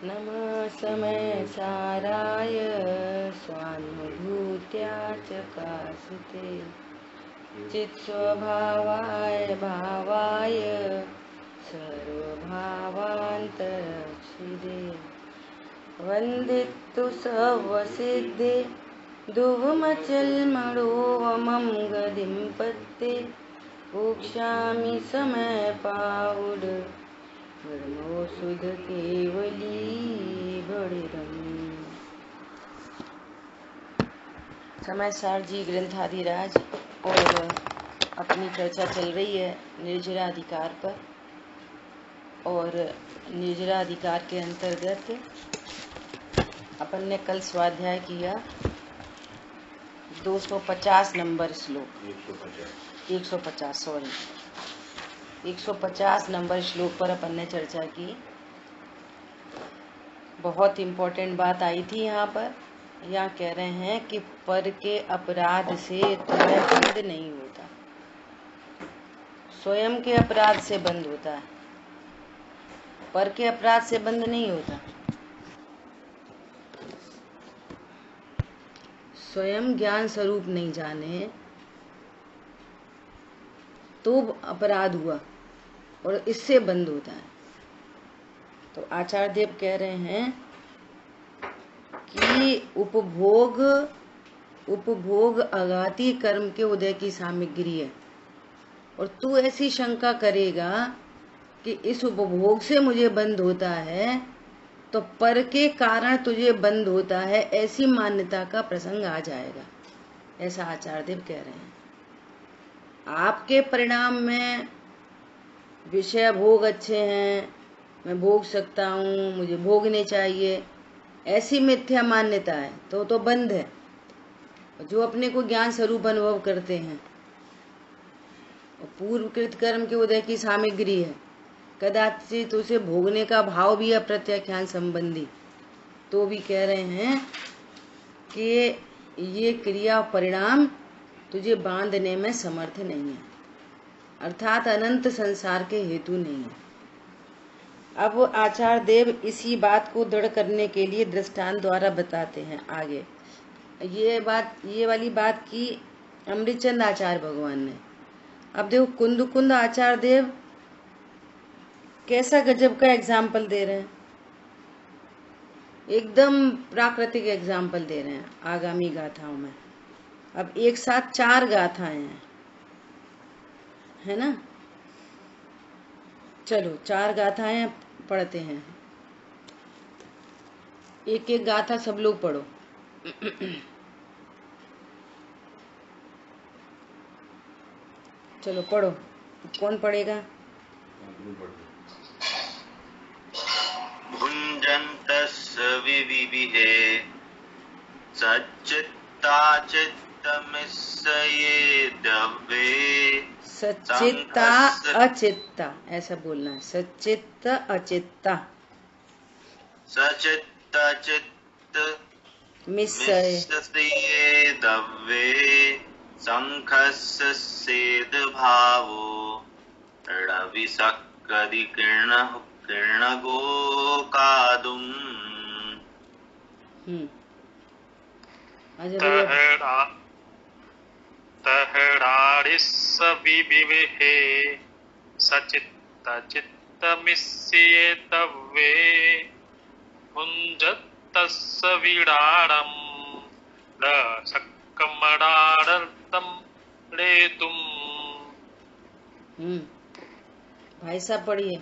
नमः समय साराय स्वानुभूत्या चकासिते चित्स्वभावाय भावाय सर्वभावान्तरक्षिदे वन्दितु सर्वसिद्धे दुवमचल्मणोवमं गदिं पत्ते भोक्ष्यामि समय पाउड ब्रह्मो सुध केवली बड़िरम। समय सार जी ग्रंथाधिराज और अपनी चर्चा चल रही है निर्जराधिकार पर, और निर्जराधिकार के अंतर्गत अपन ने कल स्वाध्याय किया 250 नंबर श्लोक 150 नंबर श्लोक पर अपन ने चर्चा की। बहुत इम्पोर्टेंट बात आई थी यहाँ पर। यहाँ कह रहे हैं कि पर के अपराध से तुम्हें बंद नहीं होता, स्वयं के अपराध से बंद होता है, पर के अपराध से बंद नहीं होता। स्वयं ज्ञान स्वरूप नहीं जाने तो अपराध हुआ और इससे बंद होता है। तो आचार्य देव कह रहे हैं कि उपभोग अघाती कर्म के उदय की सामग्री है, और तू ऐसी शंका करेगा कि इस उपभोग से मुझे बंद होता है तो पर के कारण तुझे बंद होता है, ऐसी मान्यता का प्रसंग आ जाएगा। ऐसा आचार्य देव कह रहे हैं। आपके परिणाम में विषय भोग अच्छे हैं, मैं भोग सकता हूँ, मुझे भोगने चाहिए, ऐसी मिथ्या मान्यता है तो बंद है। जो अपने को ज्ञान स्वरूप अनुभव करते हैं और पूर्वकृत कर्म के उदय की सामग्री है, कदाचित उसे भोगने का भाव भी है प्रत्याख्यान संबंधी, तो भी कह रहे हैं कि ये क्रिया परिणाम तुझे बांधने में समर्थ नहीं है, अर्थात अनंत संसार के हेतु नहीं है। अब आचार्य देव इसी बात को दृढ़ करने के लिए दृष्टांत द्वारा बताते हैं आगे। ये वाली बात की अमृतचंद आचार्य भगवान ने। अब देखो कुंद आचार्य देव कैसा गजब का एग्जाम्पल दे रहे हैं, एकदम प्राकृतिक एग्जाम्पल दे रहे हैं आगामी गाथाओं में। अब एक साथ 4 गाथाएं हैं, है ना। चलो 4 गाथाएं पढ़ते हैं, एक एक गाथा सब लोग पढ़ो। चलो पढ़ो, कौन पढ़ेगा? भुञ्जन्तस्य विविहे सच्चित्ता चित्तमिस्सये दव्ये सच्चित्ता अचित्ता, ऐसा बोलना है, सच्चित्त अचित्ता सचित्त चित्त मिस्सये दव्ये शङ्खस्य सेद भावो रविशक्कदि किरणगोकादुम् तहडारिस्स विविहे सचित्त चित्तमिस्ये तव्ये भुञ्जतस्य विडारम् रसक्कमडारतं लेतुम्। भाई साहब पढ़िए।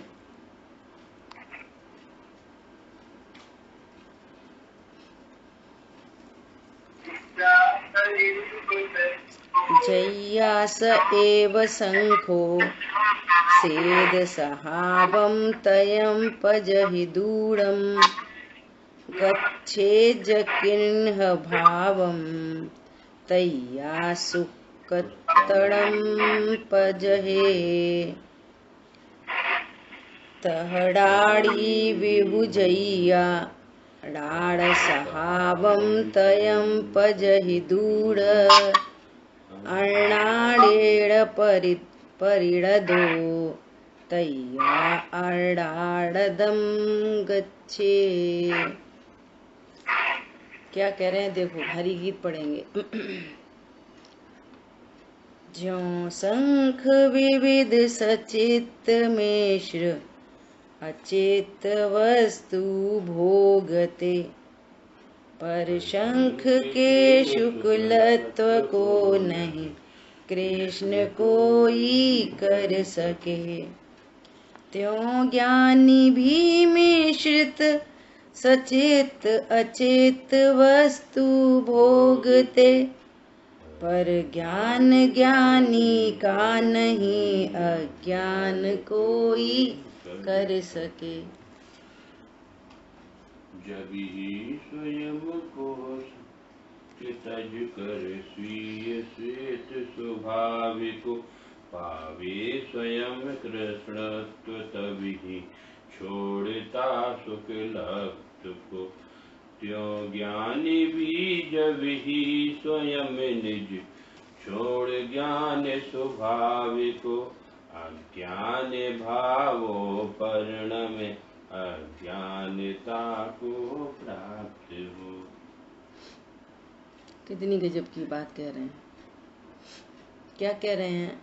जय्यास एव शंखो सेद सहावं तयं पजहि दूरं गच्छेज्जकिन्ह भावं तय्यासु कत्तडं पजहे तहडाड़ी विभुजय्या डाड़ सहावं तयं पजहि दूर अर्णाडेड़ परिडदो तय्या आर्डाडदम गच्छे। क्या कह रहे हैं देखो, हरि गीत पढ़ेंगे। ज्यों शंख विविध सचित मिश्र अचित वस्तु भोगते, पर शंख के शुक्लत्व को नहीं कृष्ण कोई कर सके। त्यों ज्ञानी भी मिश्रित सचित अचित वस्तु भोगते, पर ज्ञान ज्ञानी का नहीं अज्ञान कोई कर सके। जब ही स्वयं को तज कर स्वीय श्वेत स्वाभाविको, पावे स्वयं कृष्णत्व तभी छोड़ता सुख लब्ध को। त्यों ज्ञानी भी जब ही स्वयं निज छोड़ ज्ञान स्वाभाविको, अज्ञान भावो परिणम अज्ञानता को प्राप्त हो। कितनी गजब की बात कह रहे हैं। क्या कह रहे हैं?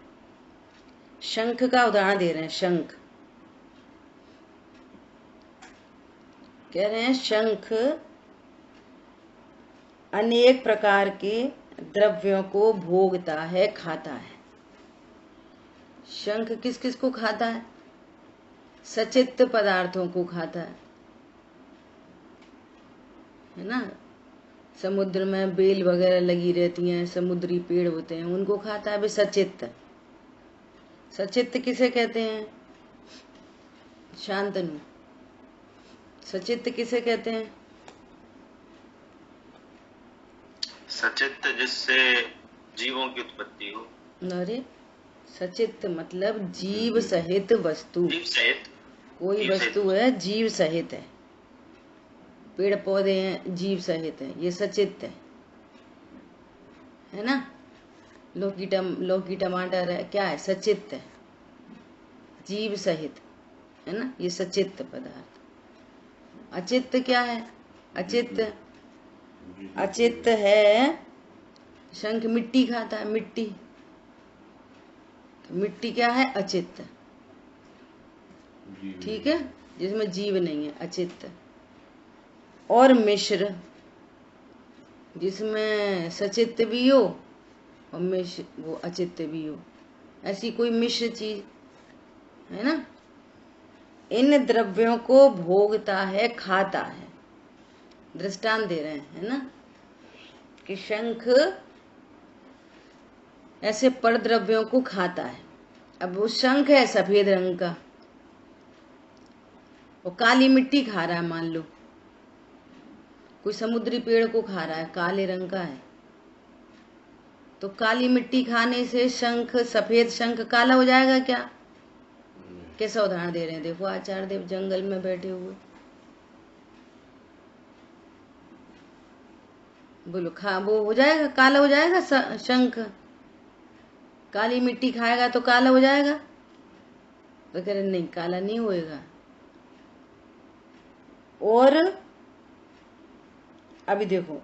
शंख का उदाहरण दे रहे हैं। शंख कह रहे हैं, शंख अनेक प्रकार के द्रव्यों को भोगता है, खाता है। शंख किस किस को खाता है? सचित्त पदार्थों को खाता है ना। समुद्र में बेल वगैरह लगी रहती हैं, समुद्री पेड़ होते हैं, उनको खाता है वे सचित्त। सचित्त किसे कहते हैं? शांतनु, सचित्त किसे कहते हैं? सचित्त जिससे जीवों की उत्पत्ति हो। अरे सचित्त मतलब जीव सहित वस्तु। जीव सहित कोई वस्तु है जीव सहित है, पेड़ पौधे हैं जीव सहित है, ये सचित्त है ना। लौकी टमाटर है, क्या है? सचित्त है, जीव सहित है ना, ये सचित्त पदार्थ। अचित्त क्या है? अचित्त है, शंख मिट्टी खाता है, मिट्टी क्या है? अचित्त। ठीक है, जिसमें जीव नहीं है, अचित्त। और मिश्र, जिसमें सचित्त भी हो और मिश्र वो अचित्त भी हो, ऐसी कोई मिश्र चीज है ना। इन द्रव्यों को भोगता है, खाता है। दृष्टांत दे रहे हैं, है ना, कि शंख ऐसे पर द्रव्यों को खाता है। अब वो शंख है सफेद रंग का, वो काली मिट्टी खा रहा है, मान लो कोई समुद्री पेड़ को खा रहा है, काले रंग का है, तो काली मिट्टी खाने से शंख, सफेद शंख काला हो जाएगा क्या? कैसा उदाहरण दे रहे हैं देखो, आचार्य देव जंगल में बैठे हुए। बोलो वो हो जाएगा, काला हो जाएगा शंख? काली मिट्टी खाएगा तो काला हो जाएगा? तो कह रहे नहीं, काला नहीं होएगा। और अभी देखो,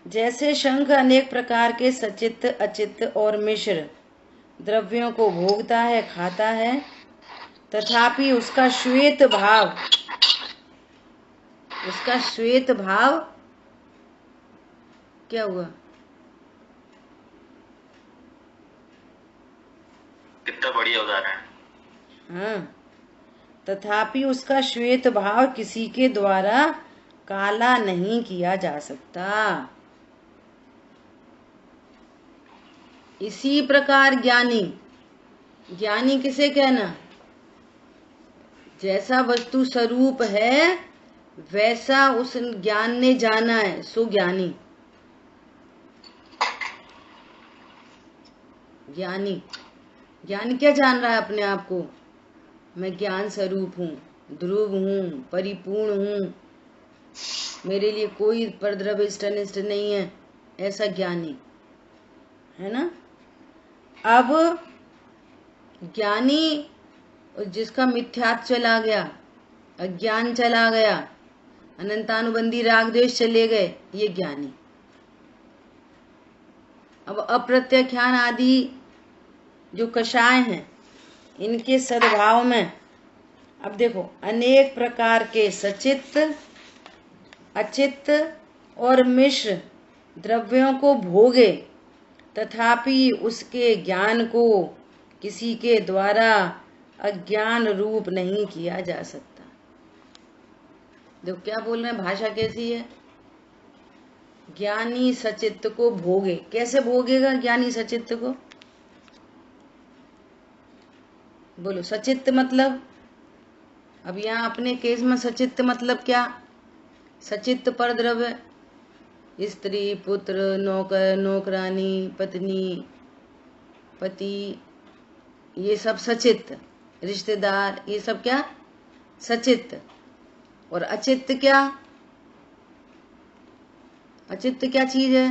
जैसे शंख अनेक प्रकार के सचित्त अचित्त और मिश्र द्रव्यों को भोगता है, खाता है, तथापि उसका श्वेत भाव क्या हुआ? कितना बढ़िया उदाहरण है। हाँ, तथापि उसका श्वेत भाव किसी के द्वारा काला नहीं किया जा सकता। इसी प्रकार ज्ञानी किसे कहना? जैसा वस्तु स्वरूप है वैसा उस ज्ञान ने जाना है, सो ज्ञानी। ज्ञानी क्या जान रहा है अपने आप को? मैं ज्ञान स्वरूप हूँ, ध्रुव हूँ, परिपूर्ण हूँ, मेरे लिए कोई परद्रव्य इष्ट अनिष्ट नहीं है, ऐसा ज्ञानी है ना। अब ज्ञानी और जिसका मिथ्यात्व चला गया, अज्ञान चला गया, अनंतानुबंधी राग द्वेष चले गए, ये ज्ञानी। अब अप्रत्याख्यान आदि जो कषाय हैं, इनके सद्भाव में अब देखो अनेक प्रकार के सचित्त, अचित्त और मिश्र द्रव्यों को भोगे, तथापि उसके ज्ञान को किसी के द्वारा अज्ञान रूप नहीं किया जा सकता। देखो क्या बोल रहे हैं, भाषा कैसी है। ज्ञानी सचित्त को भोगे, कैसे भोगेगा ज्ञानी सचित्त को? बोलो सचित्त मतलब, अब यहाँ अपने केस में सचित्त मतलब क्या? सचित्त पर द्रव्य, स्त्री, पुत्र, नौकर, नौकरानी, पत्नी, पति, ये सब सचित्त, रिश्तेदार, ये सब क्या? सचित्त। और अचित्त क्या? अचित्त क्या चीज है?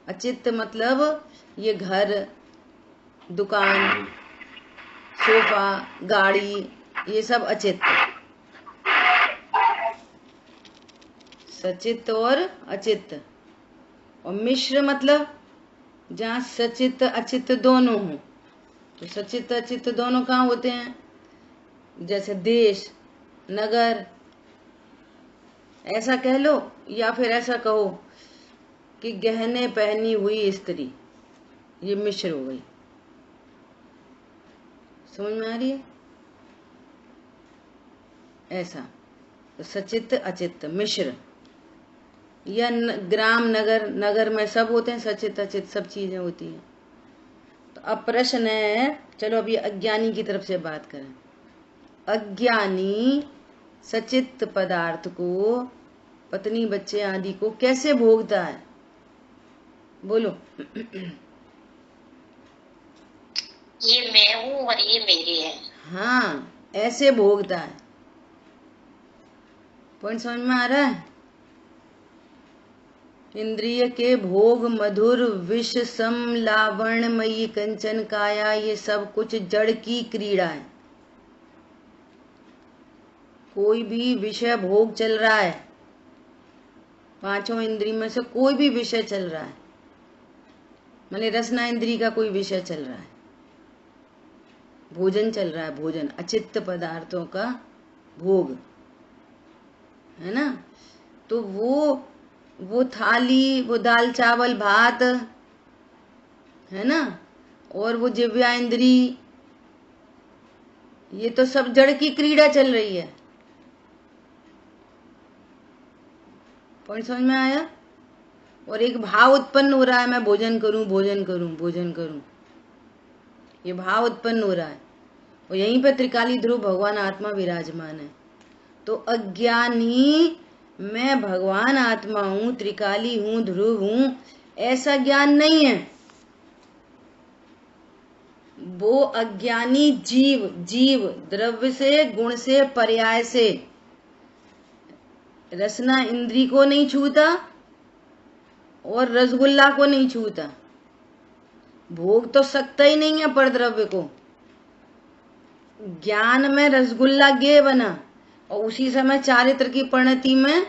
अचित्त मतलब ये घर, दुकान, सोफा, गाड़ी, ये सब अचित्त। सचित्त और अचित्त। और मिश्र मतलब जहाँ सचित्त अचित्त दोनों हो। तो सचित्त अचित्त दोनों कहाँ होते हैं? जैसे देश, नगर, ऐसा कह लो, या फिर ऐसा कहो कि गहने पहनी हुई स्त्री, ये मिश्र हो गई। समझ में आ रही है? ऐसा तो सचित्त अचित्त मिश्र। या ग्राम, नगर, नगर में सब होते हैं सचित्त अचित्त, सब चीजें होती हैं। तो अब प्रश्न है, चलो अभी अज्ञानी की तरफ से बात करें। अज्ञानी सचित्त पदार्थ को, पत्नी, बच्चे आदि को कैसे भोगता है? बोलो। ये मैं हूँ और ये मेरे है। हाँ, ऐसे भोगता है। पॉइंट समझ में आ रहा है? इंद्रिय के भोग, मधुर, विष सम, लावण्यमयी कंचन काया, ये सब कुछ जड़ की क्रीड़ा है। कोई भी विषय भोग चल रहा है, पांचों इंद्रिय में से कोई भी विषय चल रहा है, माने रसना इंद्रिय का कोई विषय चल रहा है, भोजन चल रहा है, भोजन अचित्त पदार्थों का भोग है ना। तो वो थाली, वो दाल चावल भात है ना, और वो जिव्या इंद्री, ये तो सब जड़ की क्रीड़ा चल रही है। पॉइंट समझ में आया? और एक भाव उत्पन्न हो रहा है, मैं भोजन करूं, भोजन करूं, भोजन करूं, ये भाव उत्पन्न हो रहा है। और यहीं पे त्रिकाली ध्रुव भगवान आत्मा विराजमान है। तो अज्ञानी मैं भगवान आत्मा हूं, त्रिकाली हूं, ध्रुव हूं, ऐसा ज्ञान नहीं है। वो अज्ञानी जीव, जीव द्रव्य से, गुण से, पर्याय से रसना इंद्री को नहीं छूता और रसगुल्ला को नहीं छूता, भोग तो सकता ही नहीं है पर द्रव्य को। ज्ञान में रसगुल्ला गे बना और उसी समय चारित्र की परिणति में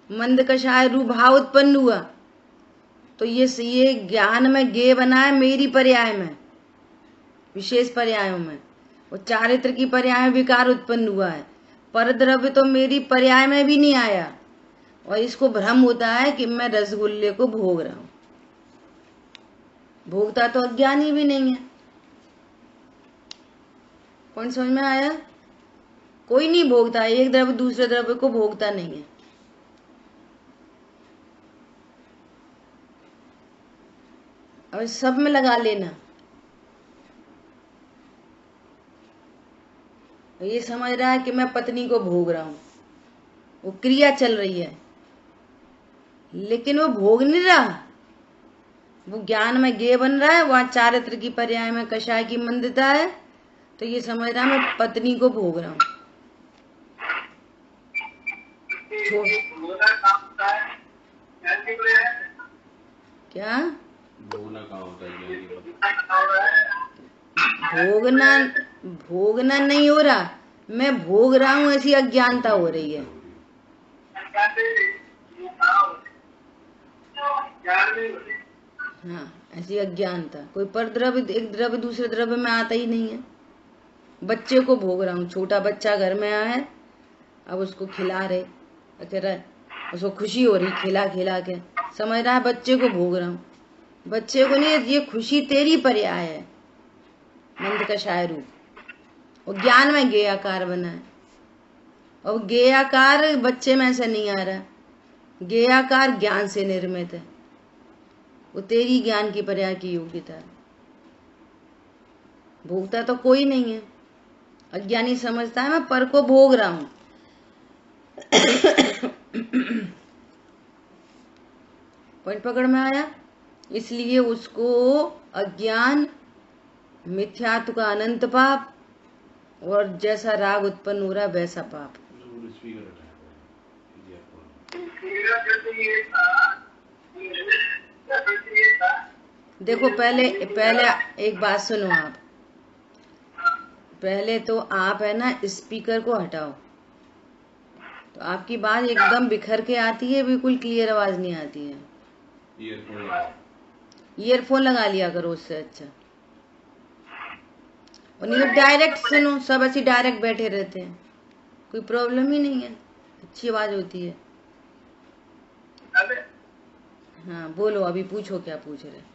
मंद कषाय रूप भाव उत्पन्न हुआ। तो ये ज्ञान में गे बना है मेरी पर्याय में, विशेष पर्यायों में, और चारित्र की पर्याय में विकार उत्पन्न हुआ है। पर द्रव्य तो मेरी पर्याय में भी नहीं आया और इसको भ्रम होता है कि मैं रसगुल्ले को भोग रहा हूं। भोगता तो अज्ञानी भी नहीं है। कौन समझ में आया? कोई नहीं भोगता, एक द्रव्य दूसरे द्रव्य को भोगता नहीं है। अब सब में लगा लेना, ये समझ रहा है कि मैं पत्नी को भोग रहा हूं, वो क्रिया चल रही है, लेकिन वो भोग नहीं रहा, वो ज्ञान में गे बन रहा है, वहां चारित्र की पर्याय में कषाय की मंदता है। तो ये समझ रहा मैं पत्नी को भोग रहा हूं। क्या भोगना कहाँ होता है? भोगना भोगना नहीं हो रहा, मैं भोग रहा हूँ, ऐसी अज्ञानता हो रही है। हाँ, ऐसी अज्ञानता। कोई पर द्रव्य, एक द्रव्य दूसरे द्रव्य में आता ही नहीं है। बच्चे को भोग रहा हूँ, छोटा बच्चा घर में आया है, अब उसको खिला रहे, कह रहा है, उसको खुशी हो रही खिला खिला के, समझ रहा है बच्चे को भोग रहा हूँ। बच्चे को नहीं, ये खुशी तेरी पर्याय है, नंद का शायरू। और ज्ञान में गेयाकार बना है, और गेयाकार बच्चे में से नहीं आ रहा, गेयाकार ज्ञान से निर्मित है, वो तेरी ज्ञान की पर्याय की योग्यता है। भोगता तो कोई नहीं है, अज्ञानी समझता है मैं पर को भोग रहा हूं। पॉइंट पकड़ में आया? इसलिए उसको अज्ञान, मिथ्यात्व का अनंत पाप, और जैसा राग उत्पन्न हो रहा है वैसा पाप। देखो पहले एक बात सुनो आप, पहले तो आप है ना स्पीकर को हटाओ, तो आपकी बात एकदम बिखर के आती है, बिल्कुल क्लियर आवाज नहीं आती है। ईयरफोन लगा लिया करो, उससे अच्छा। और नहीं तो डायरेक्ट सुनो, सब ऐसे डायरेक्ट बैठे रहते हैं, कोई प्रॉब्लम ही नहीं है, अच्छी आवाज होती है। हाँ बोलो, अभी पूछो क्या पूछ रहे।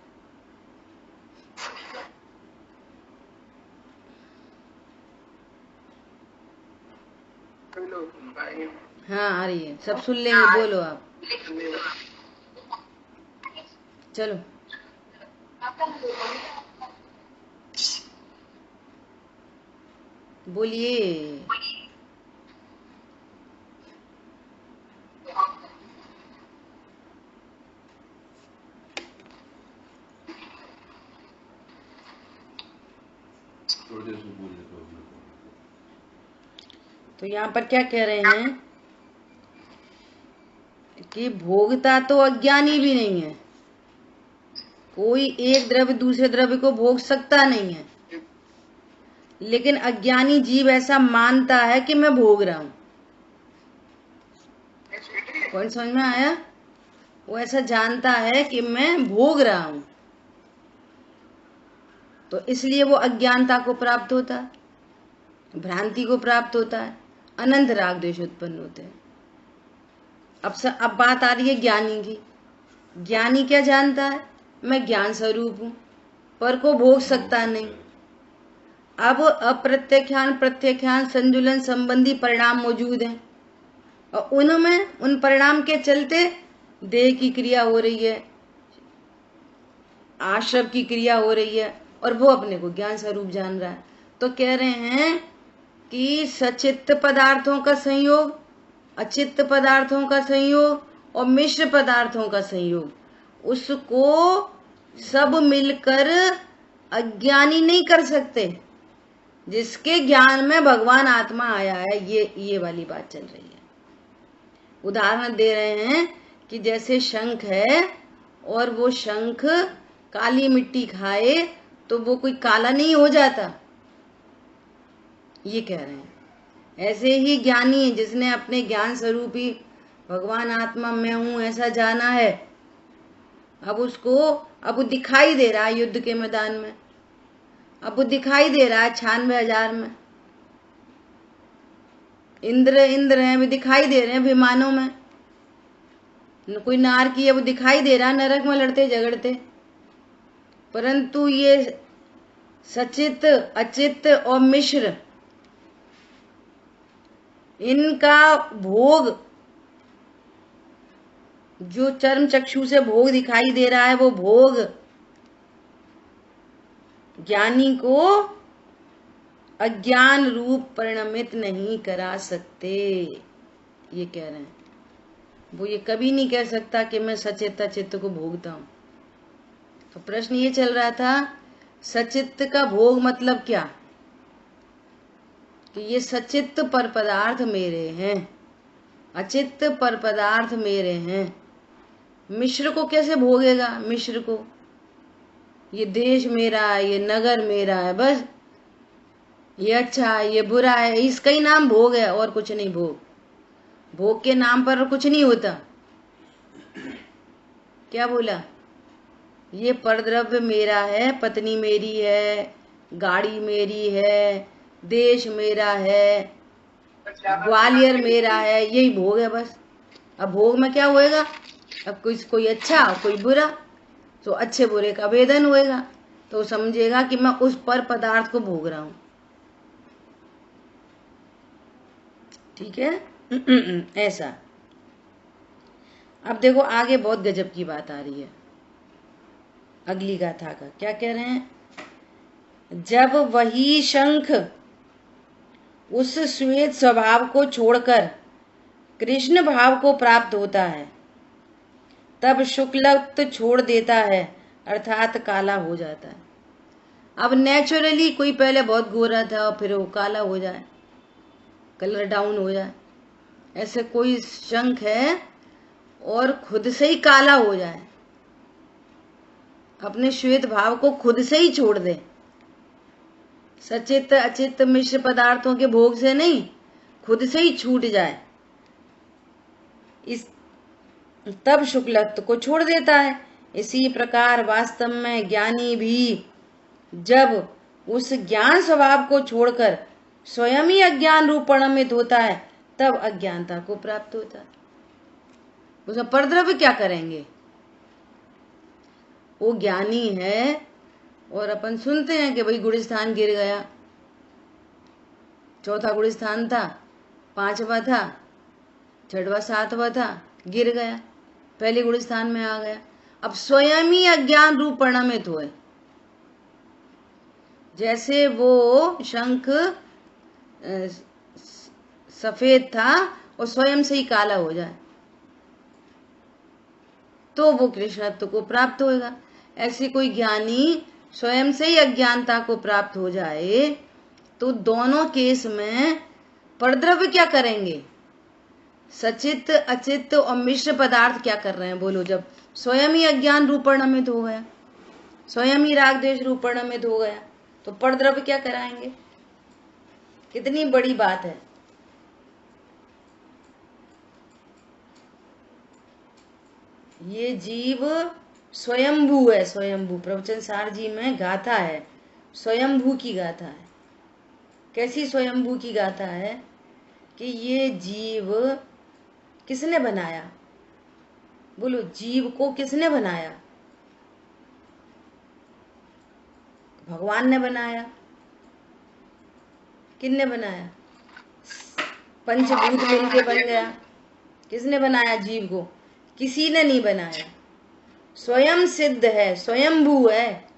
हाँ आ रही है, सब सुन लेंगे, बोलो आप, चलो। बोलिए। तो यहाँ पर क्या कह रहे हैं कि भोगता तो अज्ञानी भी नहीं है, कोई एक द्रव्य दूसरे द्रव्य को भोग सकता नहीं है, लेकिन अज्ञानी जीव ऐसा मानता है कि मैं भोग रहा हूं। कौन समझ में आया? वो ऐसा जानता है कि मैं भोग रहा हूं, तो इसलिए वो अज्ञानता को प्राप्त होता है, भ्रांति को प्राप्त होता है, अनंत राग द्वेष उत्पन्न होते हैं। अब बात आ रही है ज्ञानी की। ज्ञानी क्या जानता है? मैं ज्ञान स्वरूप हूं, पर को भोग सकता नहीं। अब अप्रत्यख्यान प्रत्यख्यान संजुलन संबंधी परिणाम मौजूद हैं, और उनमें उन परिणाम के चलते देह की क्रिया हो रही है, आश्रव की क्रिया हो रही है, और वो अपने को ज्ञान स्वरूप जान रहा है। तो कह रहे हैं कि सचित्त पदार्थों का संयोग, अचित्त पदार्थों का संयोग और मिश्र पदार्थों का संयोग, उसको सब मिलकर अज्ञानी नहीं कर सकते। जिसके ज्ञान में भगवान आत्मा आया है, ये वाली बात चल रही है। उदाहरण दे रहे हैं कि जैसे शंख है, और वो शंख काली मिट्टी खाए तो वो कोई काला नहीं हो जाता, ये कह रहे हैं। ऐसे ही ज्ञानी है, जिसने अपने ज्ञान स्वरूपी भगवान आत्मा मैं हूं ऐसा जाना है, अब वो दिखाई दे रहा है युद्ध के मैदान में, अब वो दिखाई दे रहा है 96,000 में, इंद्र हैं, वे दिखाई दे रहे हैं विमानों में, कोई नार की है, वो दिखाई दे रहा है नरक में लड़ते झगड़ते। परंतु ये सचित, अचित और मिश्र, इनका भोग, जो चर्म चक्षु से भोग दिखाई दे रहा है, वो भोग ज्ञानी को अज्ञान रूप परिणमित नहीं करा सकते, ये कह रहे हैं। वो ये कभी नहीं कह सकता कि मैं सचित अचित्त को भोगता हूं। तो प्रश्न ये चल रहा था, सचित्त का भोग मतलब क्या? कि ये सचित्त पर पदार्थ मेरे हैं, अचित्त पर पदार्थ मेरे हैं। मिश्र को कैसे भोगेगा? मिश्र को ये देश मेरा है, ये नगर मेरा है, बस ये अच्छा है, ये बुरा है, इसका ही नाम भोग है और कुछ नहीं। भोग भोग के नाम पर कुछ नहीं होता। क्या बोला? ये परद्रव्य मेरा है, पत्नी मेरी है, गाड़ी मेरी है, देश मेरा है, ग्वालियर मेरा है, यही भोग है बस। अब भोग में क्या होएगा? अब कोई अच्छा कोई बुरा, तो अच्छे बुरे का भेदन होएगा, तो समझेगा कि मैं उस पर पदार्थ को भोग रहा हूं। ठीक है ऐसा। अब देखो आगे बहुत गजब की बात आ रही है अगली गाथा का। क्या कह रहे हैं? जब वही शंख उस श्वेत स्वभाव को छोड़कर कृष्ण भाव को प्राप्त होता है, तब शुक्लत्व छोड़ देता है, अर्थात काला हो जाता है। अब नेचुरली कोई पहले बहुत गोरा था और फिर वो काला हो जाए, कलर डाउन हो जाए, ऐसे कोई शंख है और खुद से ही काला हो जाए, अपने श्वेत भाव को खुद से ही छोड़ दे, सचित अचित मिश्र पदार्थों के भोग से नहीं, खुद से ही छूट जाए, इस तब शुक्लत्व को छोड़ देता है। इसी प्रकार वास्तव में ज्ञानी भी जब उस ज्ञान स्वभाव को छोड़कर स्वयं ही अज्ञान रूप परिणमित होता है, तब अज्ञानता को प्राप्त होता है। उसमें परद्रव्य क्या करेंगे? वो ज्ञानी है और अपन सुनते हैं कि भाई गुड़स्थान गिर गया, चौथा गुड़स्थान था, पांचवा था, छठवा सातवा था, गिर गया, पहले गुड़स्थान में आ गया। अब स्वयं ही अज्ञान रूप परिणमित हुए, जैसे वो शंख सफेद था और स्वयं से ही काला हो जाए, तो वो कृष्णत्व को प्राप्त होगा। ऐसे कोई ज्ञानी स्वयं से ही अज्ञानता को प्राप्त हो जाए, तो दोनों केस में परद्रव्य क्या करेंगे? सचित अचित और मिश्र पदार्थ क्या कर रहे हैं? बोलो। जब स्वयं ही अज्ञान रूप परिणमित हो गया, स्वयं ही राग द्वेष रूप परिणमित हो गया, तो परद्रव्य क्या कराएंगे? कितनी बड़ी बात है। ये जीव स्वयंभू है, स्वयंभू। प्रवचन सार जी में गाथा है, स्वयंभू की गाथा है। कैसी स्वयंभू की गाथा है? कि ये जीव किसने बनाया? बोलो, जीव को किसने बनाया? भगवान ने बनाया। किसने बनाया? पंचभूत मिलके बन गया। किसने बनाया जीव को? किसी ने नहीं बनाया, स्वयं सिद्ध है, स्वयंभू है।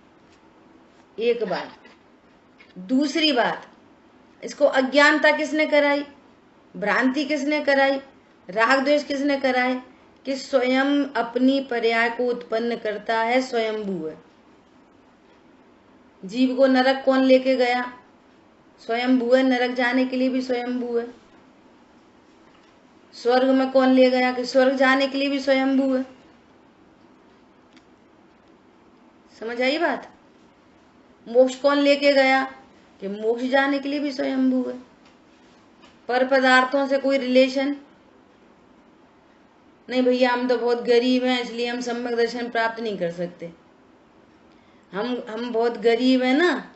एक बात। दूसरी बात, इसको अज्ञानता किसने कराई? भ्रांति किसने कराई? राग द्वेष किसने कराए? कि स्वयं अपनी पर्याय को उत्पन्न करता है, स्वयंभू है। जीव को नरक कौन लेके गया? स्वयंभू है, नरक जाने के लिए भी स्वयंभू है। स्वर्ग में कौन ले गया? कि स्वर्ग जाने के लिए भी स्वयंभू है। समझ आई बात? मोक्ष कौन लेके गया? कि मोक्ष जाने के लिए भी स्वयंभू है। पर पदार्थों से कोई रिलेशन नहीं। भैया हम तो बहुत गरीब हैं, इसलिए हम सम्यक दर्शन प्राप्त नहीं कर सकते। हम बहुत गरीब हैं ना,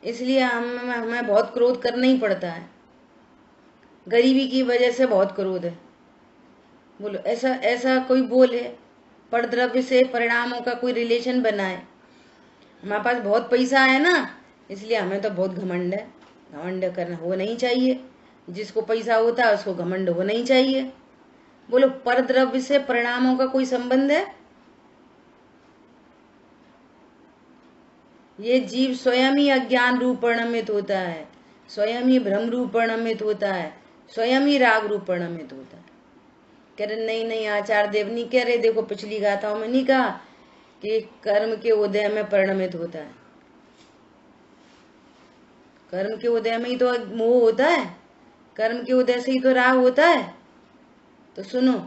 इसलिए हमें बहुत क्रोध करना ही पड़ता है। गरीबी की वजह से बहुत क्रोध है। बोलो, ऐसा कोई बोले? परद्रव्य से परिणामों का कोई रिलेशन बनाए? हमारे पास बहुत पैसा है ना, इसलिए हमें तो बहुत घमंड है। घमंड करना होना ही चाहिए। जिसको पैसा होता है उसको घमंड होना ही चाहिए। बोलो, परद्रव्य से परिणामों का कोई संबंध है? ये जीव स्वयं ही अज्ञान रूप परिणमित होता है, स्वयं ही भ्रम रूप परिणमित होता है, स्वयं ही राग रूप परिणमित होता है। कह रहे नहीं आचार्य देव नहीं कह रहे। देखो पिछली गाथाओं में नहीं कहा कि कर्म के उदय में परिणमित होता है। कर्म के उदय में ही तो मोह होता है, कर्म के उदय से ही तो राग होता है। तो सुनो,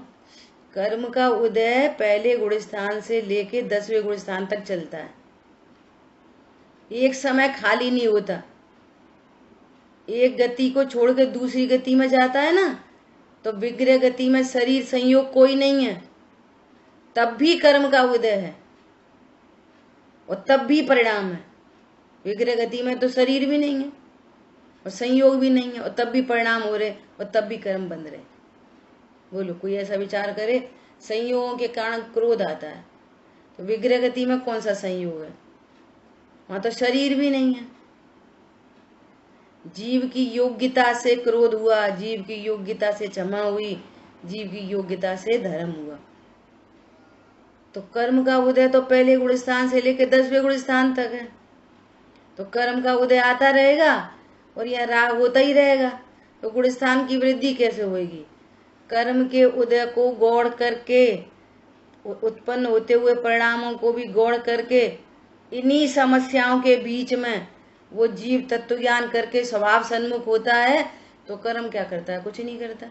कर्म का उदय पहले गुणस्थान से लेके 10वें गुणस्थान तक चलता है। एक समय खाली नहीं होता, एक गति को छोड़ के दूसरी गति में जाता है ना, तो विग्रह गति में शरीर संयोग कोई नहीं है, तब भी कर्म का उदय है और तब भी परिणाम है। विग्रह गति में तो शरीर भी नहीं है और संयोग भी नहीं है और तब भी परिणाम हो रहे और तब भी कर्म बंध रहे। बोलो, कोई ऐसा विचार करे, संयोगों के कारण क्रोध आता है, तो विग्रह गति में कौन सा संयोग है? वहां तो शरीर भी नहीं है। जीव की योग्यता से क्रोध हुआ, जीव की योग्यता से क्षमा हुई, जीव की योग्यता से धर्म हुआ। तो कर्म का उदय तो पहले गुण स्थान से लेकर 10वें गुण स्थान तक है। तो कर्म का उदय आता रहेगा और यह राग होता ही रहेगा, तो गुण स्थान की वृद्धि कैसे होगी? कर्म के उदय को गौड़ करके, उत्पन्न होते हुए परिणामों को भी गौड़ करके, इन्हीं समस्याओं के बीच में वो जीव तत्व ज्ञान करके स्वभाव सन्मुख होता है। तो कर्म क्या करता है? कुछ नहीं करता।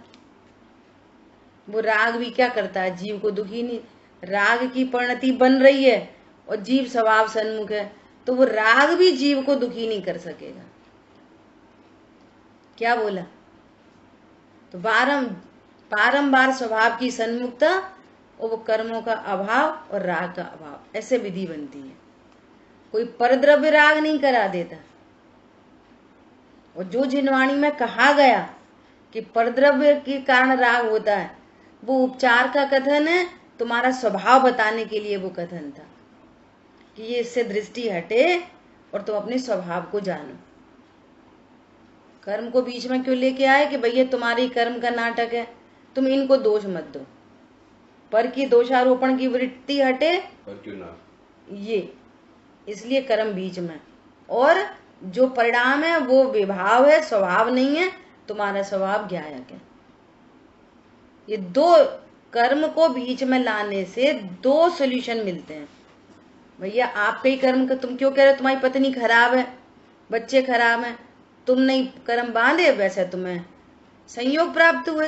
वो राग भी क्या करता है? जीव को दुखी नहीं। राग की परिणति बन रही है और जीव स्वभाव सन्मुख है, तो वो राग भी जीव को दुखी नहीं कर सकेगा। क्या बोला? तो बारंबार स्वभाव की सन्मुखता और वो कर्मों का अभाव और राग का अभाव, ऐसे विधि बनती है। कोई परद्रव्य राग नहीं करा देता। और जो जिनवाणी में कहा गया कि परद्रव्य के कारण राग होता है, वो उपचार का कथन है, तुम्हारा स्वभाव बताने के लिए वो कथन था कि ये इससे दृष्टि हटे और तुम अपने स्वभाव को जानो। कर्म को बीच में क्यों लेके आए कि भैया तुम्हारी कर्म का नाटक है, तुम इनको दोष मत दो, पर की दोषारोपण की वृत्ति हटे, पर क्यों ना, ये इसलिए कर्म बीच में। और जो परिणाम है वो विभाव है, स्वभाव नहीं है, तुम्हारा स्वभाव ज्ञायक है। ये दो कर्म को बीच में लाने से दो सॉल्यूशन मिलते हैं। भैया आपके ही कर्म का, तुम क्यों कह रहे हो तुम्हारी पत्नी खराब है, बच्चे खराब हैं, तुम नहीं कर्म बांधे, वैसे तुम्हें संयोग प्राप्त हुए,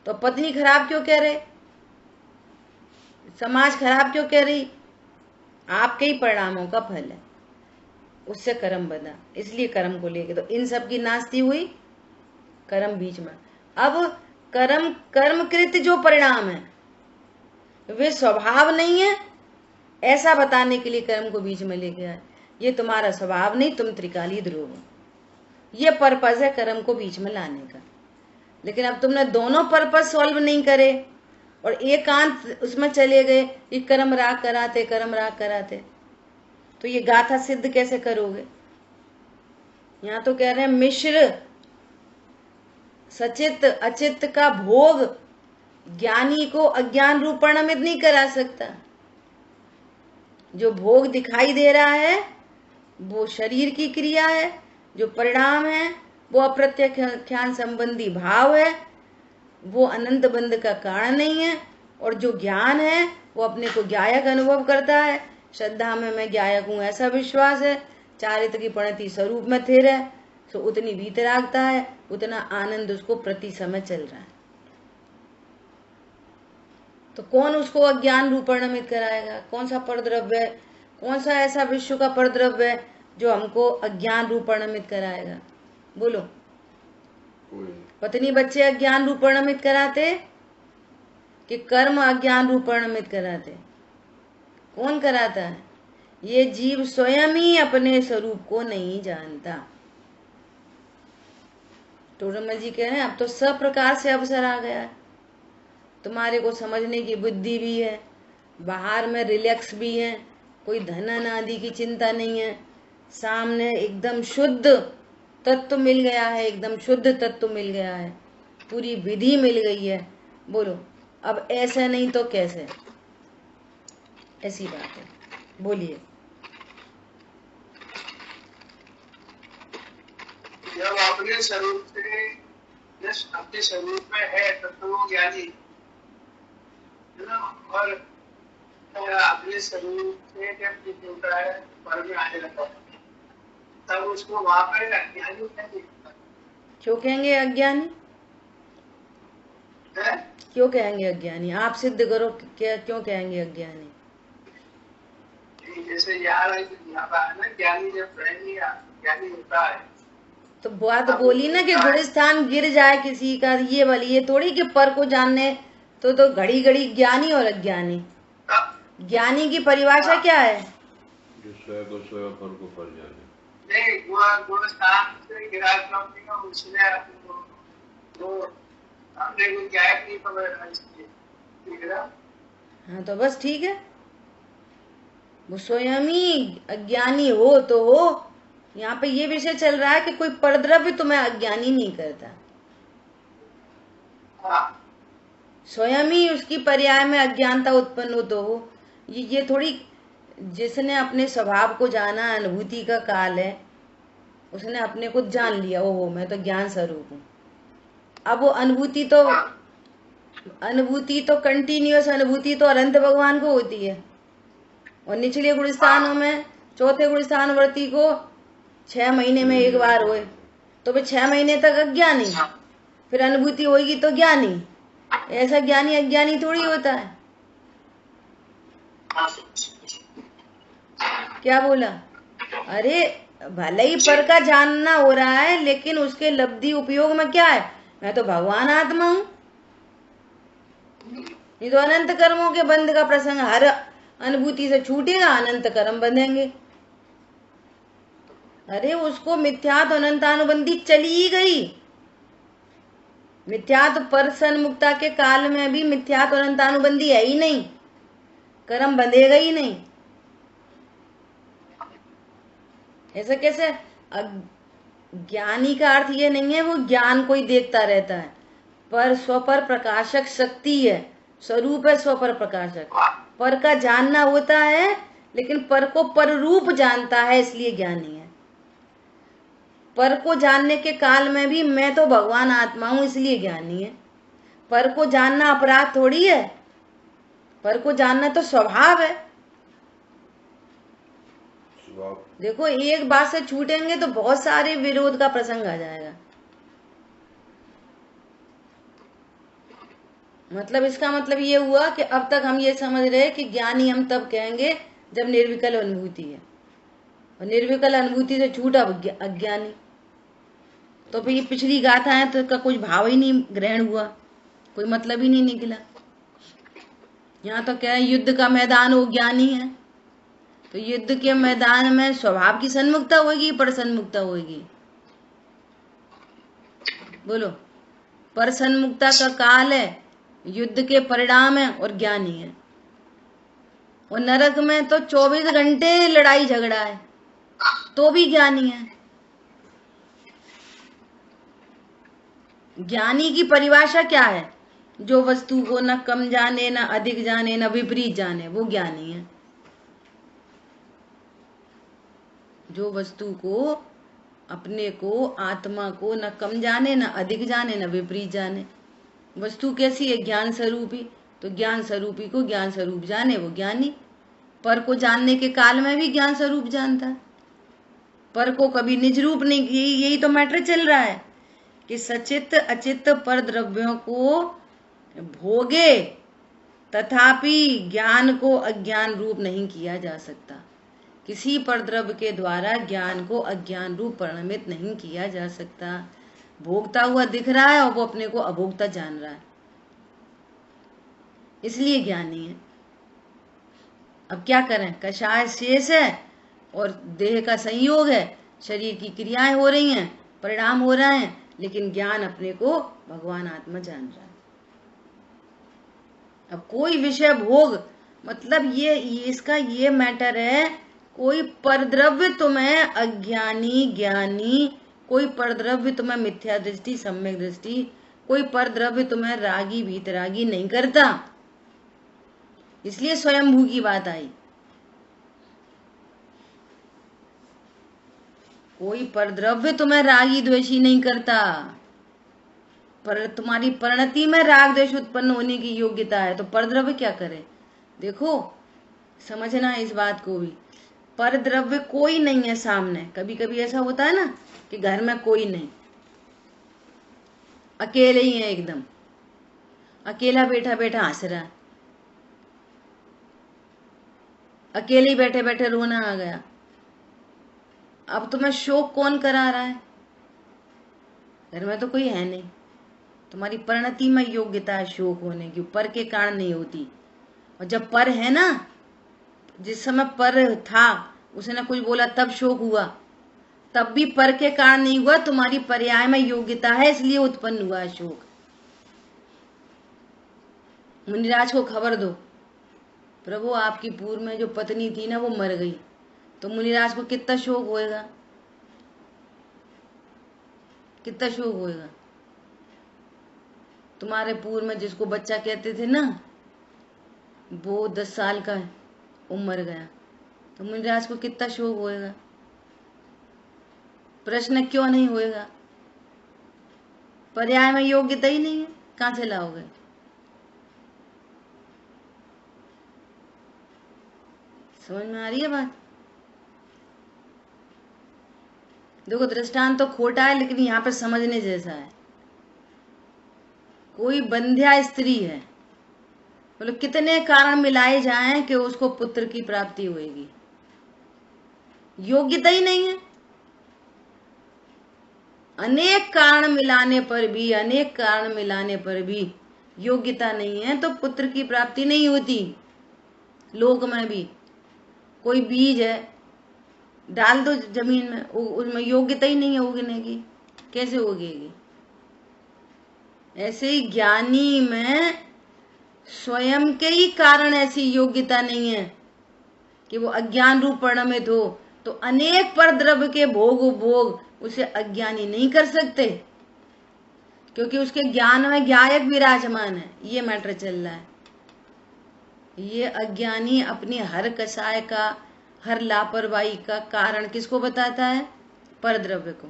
तो पत्नी खराब क्यों कह रहे, समाज खराब क्यों कह रही? आपके ही परिणामों का फल है, उससे कर्म बना, इसलिए कर्म को लेके तो इन सब की नास्ती हुई, कर्म बीच में। अब कर्मकृत जो परिणाम है वे स्वभाव नहीं है, ऐसा बताने के लिए कर्म को बीच में लेके आए। ये तुम्हारा स्वभाव नहीं, तुम त्रिकाली ध्रुव हो, ये पर्पज है कर्म को बीच में लाने का। लेकिन अब तुमने दोनों पर्पज सॉल्व नहीं करे और एकांत उसमें चले गए कि कर्म राग कराते, कर्म राग कराते, तो ये गाथा सिद्ध कैसे करोगे? यहाँ तो कह रहे हैं मिश्र सचित अचित का भोग ज्ञानी को अज्ञान रूप परिणमित नहीं करा सकता। जो भोग दिखाई दे रहा है वो शरीर की क्रिया है, जो परिणाम है वो अप्रत्याख्यान संबंधी भाव है, वो अनंत बंध का कारण नहीं है। और जो ज्ञान है वो अपने को ज्ञायक अनुभव करता है, श्रद्धा में मैं ज्ञायक हूं ऐसा विश्वास है, चारित्र की परिणति स्वरूप में स्थिर है, तो उतनी वीतरागता है, उतना आनंद उसको प्रति समय चल रहा है। तो कौन उसको अज्ञान रूप परिणमित कराएगा? कौन सा परद्रव्य है, कौन सा ऐसा विश्व का परद्रव्य है जो हमको अज्ञान रूप परिणमित कराएगा? बोलो। पत्नी बच्चे अज्ञान रूप परिणमित कराते कि कर्म अज्ञान रूप परिणमित कराते? कौन कराता है? ये जीव स्वयं ही अपने स्वरूप को नहीं जानता। टोडरमल जी कह रहे हैं अब तो सब प्रकार से अवसर आ गया है, तुम्हारे को समझने की बुद्धि भी है, बाहर में रिलैक्स भी है, कोई धन आदि की चिंता नहीं है, सामने एकदम शुद्ध तत्व मिल गया है, एकदम शुद्ध तत्व मिल गया है, पूरी विधि मिल गई है। बोलो अब ऐसे नहीं तो कैसे? ऐसी बात है, बोलिए। जब अपने स्वरूप से अपने स्वरूप में है तत्व ज्ञानी है ना, और अपने स्वरूप से जब कुछ होता है पर में आने लगता है, तब उसको वहां पर अज्ञानी कहेंगे। क्यों कहेंगे अज्ञानी? क्यों कहेंगे अज्ञानी? आप सिद्ध करो, क्या क्यों कहेंगे अज्ञानी? जैसे यहाँ है ना, ज्ञानी जब ज्ञानी होता है तो बात बोली ना कि गुणस्थान गिर जाए किसी का, ये वाली ये थोड़ी कि पर को जानने तो घड़ी घड़ी ज्ञानी और अज्ञानी। ज्ञानी की परिभाषा क्या है? जो स्वयं को स्वयं पर को पर जाने। नहीं, गुणस्थान से गिरा उसने हमने कोई क्या नहीं पकड़ा इसलिए। हाँ तो बस ठीक है, वो स्वयं ही अज्ञानी हो तो हो। यहाँ पे ये विषय चल रहा है कि कोई परद्रव्य तुम्हें अज्ञानी नहीं करता, स्वयं ही उसकी पर्याय में अज्ञानता उत्पन्न हो तो हो। ये थोड़ी जिसने अपने स्वभाव को जाना, अनुभूति का काल है, उसने अपने को जान लिया, ओहो मैं तो ज्ञान स्वरूप हूँ। अब वो अनुभूति तो कंटिन्यूअस अनुभूति तो अनंत भगवान को होती है, और निचले गुण स्थानों में चौथे गुण स्थान वर्ती को 6 महीने में एक बार हुए तो वे 6 महीने तक अज्ञानी, फिर अनुभूति होगी तो ज्ञानी। ऐसा ज्ञानी अज्ञानी थोड़ी होता है। क्या बोला? अरे भले ही पर का जानना हो रहा है, लेकिन उसके लब्धि उपयोग में क्या है? मैं तो भगवान आत्मा हूँ। ये तो अनंत कर्मों के बंध का प्रसंग, हर अनुभूति से छूटेगा, अनंत कर्म बंधेंगे। अरे उसको मिथ्यात्व अनंतानुबंधी चली ही गई। मिथ्यात्व पर सन्मुक्ता के काल में भी मिथ्यात्व अनंतानुबंधी है ही नहीं, कर्म बंधेगा ही नहीं। ऐसा कैसे? ज्ञानी का अर्थ ये नहीं है वो ज्ञान को ही देखता रहता है, पर स्वपर प्रकाशक शक्ति है, स्वरूप है स्वपर प्रकाशक। पर का जानना होता है, लेकिन पर को पर रूप जानता है, इसलिए ज्ञानी है। पर को जानने के काल में भी मैं तो भगवान आत्मा हूं, इसलिए ज्ञानी है। पर को जानना अपराध थोड़ी है, पर को जानना तो स्वभाव है। देखो एक बात से छूटेंगे तो बहुत सारे विरोध का प्रसंग आ जाएगा। मतलब इसका मतलब ये हुआ कि अब तक हम ये समझ रहे कि ज्ञानी हम तब कहेंगे जब निर्विकल अनुभूति है, और निर्विकल अनुभूति से छूटा अज्ञानी। तो फिर ये पिछली गाथा है तो का कुछ भाव ही नहीं ग्रहण हुआ, कोई मतलब ही नहीं निकला। यहाँ तो क्या है, युद्ध का मैदान वो ज्ञानी है, तो युद्ध के मैदान में स्वभाव की सन्मुखता होगी, पर सन्मुखता होगी? बोलो। पर सन्मुखता का काल है, युद्ध के परिणाम है, और ज्ञानी है। और नरक में तो 24 घंटे लड़ाई झगड़ा है, तो भी ज्ञानी है। ज्ञानी की परिभाषा क्या है? जो वस्तु को न कम जाने, न अधिक जाने, न विपरीत जाने, वो ज्ञानी है। जो वस्तु को, अपने को, आत्मा को न कम जाने, न अधिक जाने, न विपरीत जाने। वस्तु कैसी है? ज्ञान स्वरूपी। तो ज्ञान स्वरूपी को ज्ञान स्वरूप जाने, वो ज्ञानी। पर को जानने के काल में भी ज्ञान स्वरूप जानता है, पर को कभी निज रूप नहीं। यही तो मैटर चल रहा है कि सचित अचित पर द्रव्यों को भोगे, तथापि ज्ञान को अज्ञान रूप नहीं किया जा सकता। किसी पर द्रव्य के द्वारा ज्ञान को अज्ञान रूप परिणमित नहीं किया जा सकता। भोगता हुआ दिख रहा है और वो अपने को अभोक्ता जान रहा है, इसलिए ज्ञानी है। अब क्या करें? कषाय शेष है और देह का संयोग है, शरीर की क्रियाएं हो रही हैं, परिणाम हो रहे हैं, लेकिन ज्ञान अपने को भगवान आत्मा जान रहा है। अब कोई विषय भोग, मतलब ये इसका ये मैटर है, कोई परद्रव्य तुम्हें अज्ञानी ज्ञानी, कोई परद्रव्य तुम्हें मिथ्या दृष्टि सम्यक दृष्टि, कोई परद्रव्य तुम्हें रागी भीतरागी नहीं करता। इसलिए स्वयंभू की बात आई। कोई परद्रव्य तुम्हें रागी द्वेषी नहीं करता, पर तुम्हारी परिणति में राग द्वेष उत्पन्न होने की योग्यता है, तो परद्रव्य क्या करे? देखो समझना इस बात को भी, परद्रव्य कोई नहीं है सामने। कभी कभी ऐसा होता है ना कि घर में कोई नहीं, अकेले ही है, एकदम अकेला बैठा बैठा हंस रहा है, अकेले ही बैठे बैठे रोना आ गया। अब तुम्हें शोक कौन करा रहा है? घर में तो कोई है नहीं। तुम्हारी परिणति में योग्यता है शोक होने की, पर के कारण नहीं होती। और जब पर है ना, जिस समय पर था उसने कुछ बोला तब शोक हुआ, तब भी पर के कारण नहीं हुआ, तुम्हारी पर्याय में योग्यता है इसलिए उत्पन्न हुआ है शोक। मुनिराज को खबर दो, प्रभु आपकी पूर्व में जो पत्नी थी ना वो मर गई, तो मुनिराज को कितना शोक होएगा, कितना शोक होएगा। तुम्हारे पूर्व में जिसको बच्चा कहते थे ना, वो 10 साल का है, वो मर गया, तो मुनिराज को कितना शोक होएगा। प्रश्न क्यों नहीं होएगा? पर्याय में योग्यता ही नहीं है, कहां से लाओगे? समझ में आ रही है बात? देखो दृष्टांत तो खोटा है, लेकिन यहाँ पे समझने जैसा है। कोई बंध्या स्त्री है, बोलो कितने कारण मिलाए जाएं कि उसको पुत्र की प्राप्ति होगी, योग्यता ही नहीं है। अनेक कारण मिलाने पर भी योग्यता नहीं है, तो पुत्र की प्राप्ति नहीं होती। लोक में भी कोई बीज है, डाल दो जमीन में, उसमें योग्यता ही नहीं है उगने की, कैसे उगेगी? ऐसे ही ज्ञानी में स्वयं के ही कारण ऐसी योग्यता नहीं है कि वो अज्ञान रूप परिणमित हो, तो अनेक पर द्रव्य के भोग उसे अज्ञानी नहीं कर सकते, क्योंकि उसके ज्ञान में ज्ञायक विराजमान है। ये मैटर चल रहा है। ये अज्ञानी अपनी हर कसाय का, हर लापरवाही का कारण किसको बताता है? पर द्रव्य को।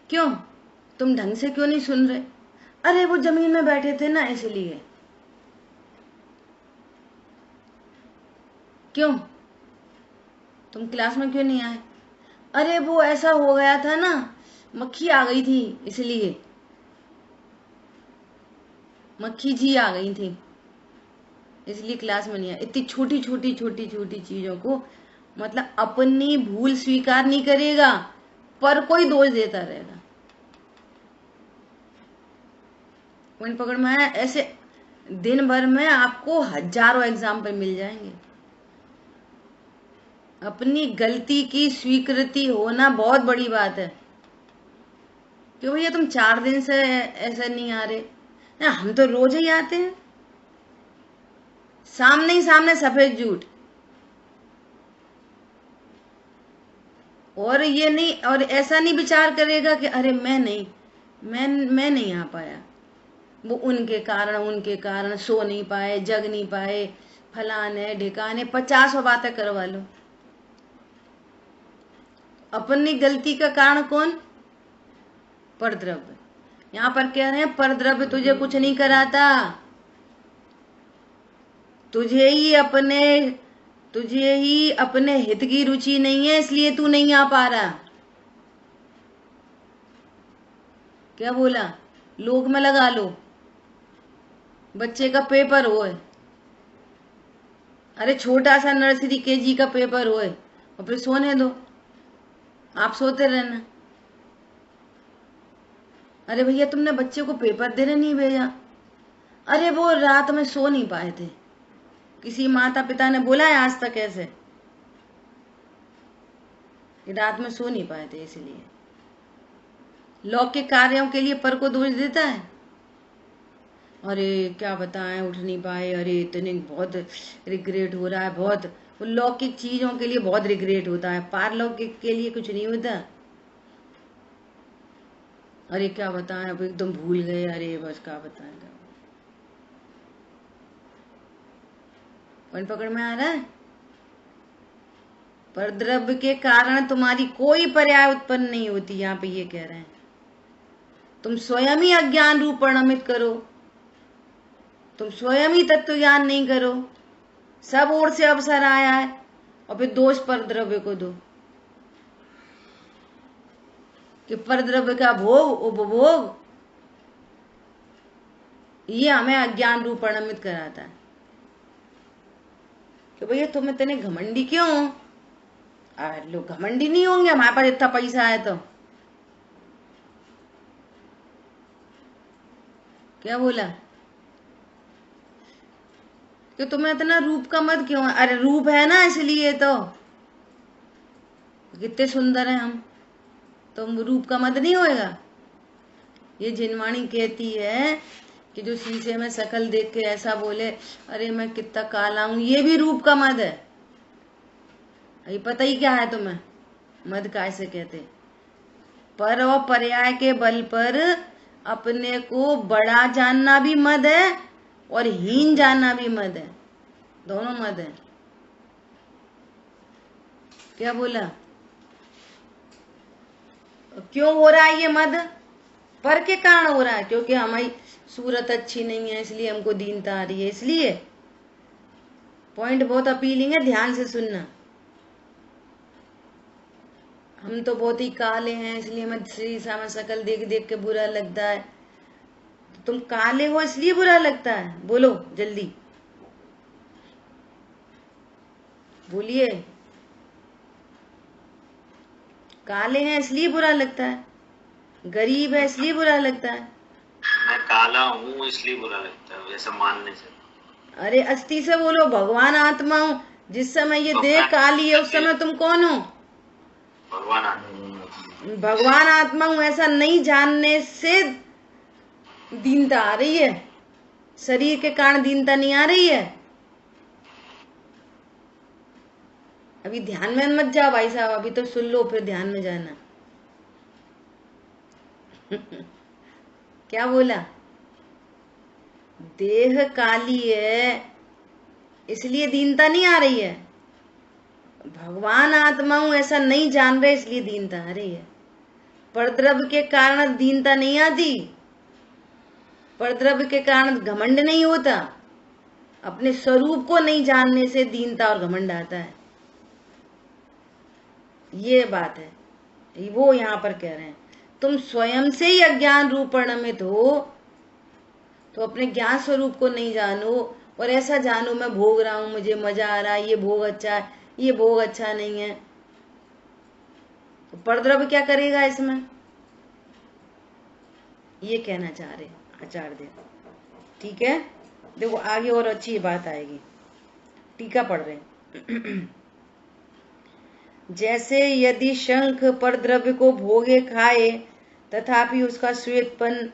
क्यों? तुम ढंग से क्यों नहीं सुन रहे? अरे वो जमीन में बैठे थे ना इसलिए। क्यों? तुम क्लास में क्यों नहीं आए? अरे वो ऐसा हो गया था ना, मक्खी आ गई थी इसलिए, मक्खी जी आ गई थी इसलिए क्लास में नहीं आया। इतनी छोटी छोटी चीजों को मतलब अपनी भूल स्वीकार नहीं करेगा, पर कोई दोष देता रहेगा। पॉइंट पकड़ में आया? ऐसे दिन भर में आपको हजारों एग्जाम्पल मिल जाएंगे। अपनी गलती की स्वीकृति होना बहुत बड़ी बात है। क्यों भैया तुम 4 दिन से ऐसे नहीं आ रहे? ना, हम तो रोज ही आते हैं। सामने ही सामने सफेद झूठ। और ये नहीं, और ऐसा नहीं विचार करेगा कि अरे मैं नहीं आ पाया, वो उनके कारण सो नहीं पाए, जग नहीं पाए, फलाने ढिकाने 50 बातें करवा लो। अपनी गलती का कारण कौन? परद्रव्य। यहां पर कह रहे हैं परद्रव्य तुझे कुछ नहीं कराता, तुझे ही अपने हित की रुचि नहीं है, इसलिए तू नहीं आ पा रहा। क्या बोला? लोक में लगा लो, बच्चे का पेपर होए, अरे छोटा सा नर्सरी केजी का पेपर होए, और फिर सोने दो, आप सोते रहना। अरे भैया तुमने बच्चे को पेपर देने नहीं भेजा, अरे वो रात में सो नहीं पाए थे। किसी माता पिता ने बोला है आज तक ऐसे कि रात में सो नहीं पाए थे इसलिए? लौकिक कार्यों के लिए पर को दोष देता है। अरे क्या बताएं, उठ नहीं पाए, अरे इतने बहुत रिग्रेट हो रहा है, बहुत। वो लौकिक चीजों के लिए बहुत रिग्रेट होता है, पारलौकिक के लिए कुछ नहीं होता। अरे क्या बताएं, अब एकदम भूल गए, अरे बस क्या बताएं। पॉइंट पकड़ में आ रहा है? पर द्रव्य के कारण तुम्हारी कोई पर्याय उत्पन्न नहीं होती। यहाँ पे ये कह रहे हैं तुम स्वयं ही अज्ञान रूप परिणमित करो, तुम स्वयं ही तत्व ज्ञान नहीं करो, सब ओर से अवसर आया है, और फिर दोष पर द्रव्य को दो कि पर द्रव्य का भोग उपभोग ये हमें अज्ञान रूप परिणमित कराता है। कि भैया तुम इतने घमंडी क्यों हो? लोग घमंडी नहीं होंगे हमारे पास इतना पैसा है तो। क्या बोला कि तुम्हें इतना रूप का मत क्यों? अरे रूप है ना इसलिए तो, कितने सुंदर हैं हम, तो रूप का मत नहीं होएगा। ये जिनवाणी कहती है कि जो शीशे में शक्ल देख के ऐसा बोले अरे मैं कितना काला हूं, ये भी रूप का मद है। ये पता ही क्या है तुम्हें मद कैसे कहते? पर और पर्याय के बल पर अपने को बड़ा जानना भी मद है और हीन जानना भी मद है, दोनों मद है। क्या बोला? क्यों हो रहा है ये मद? पर के कारण हो रहा है, क्योंकि हमारी सूरत अच्छी नहीं है इसलिए हमको दीनता आ रही है। इसलिए पॉइंट बहुत अपीलिंग है, ध्यान से सुनना। हम तो बहुत ही काले हैं इसलिए हमें शीशा में शक्ल देख देख के बुरा लगता है। तुम काले हो इसलिए बुरा लगता है? बोलो जल्दी बोलिए। काले हैं इसलिए बुरा लगता है, गरीब है इसलिए बुरा लगता है, मैं काला हूँ इसलिए बुरा लगता है, वैसे मानने से। अरे अस्थि से बोलो, भगवान आत्मा हूँ। जिस समय ये देह काली है उस समय तुम कौन हो? भगवान आत्मा। भगवान आत्मा हूँ ऐसा नहीं जानने से दीनता आ रही है, शरीर के कारण दीनता नहीं आ रही है। अभी ध्यान में मत जाओ भाई साहब, अभी तो सुन लो फिर ध्यान में जाना। क्या बोला? देह काली है इसलिए दीनता नहीं आ रही है, भगवान आत्मा हूं ऐसा नहीं जान रहे इसलिए दीनता आ रही है। परद्रव्य के कारण दीनता नहीं आती, परद्रव्य के कारण घमंड नहीं होता, अपने स्वरूप को नहीं जानने से दीनता और घमंड आता है। ये बात है, वो यहाँ पर कह रहे हैं तुम स्वयं से ही अज्ञान रूप परिणमित हो तो अपने ज्ञान स्वरूप को नहीं जानो और ऐसा जानो मैं भोग रहा हूं, मुझे मजा आ रहा है, ये भोग अच्छा है, ये भोग अच्छा नहीं है। तो परद्रव्य क्या करेगा इसमें? ये कहना चाह रहे आचार्य। ठीक है, देखो आगे और अच्छी बात आएगी, टीका पढ़ रहे। जैसे यदि शंख परद्रव्य को भोगे खाए तथापि उसका श्वेतपन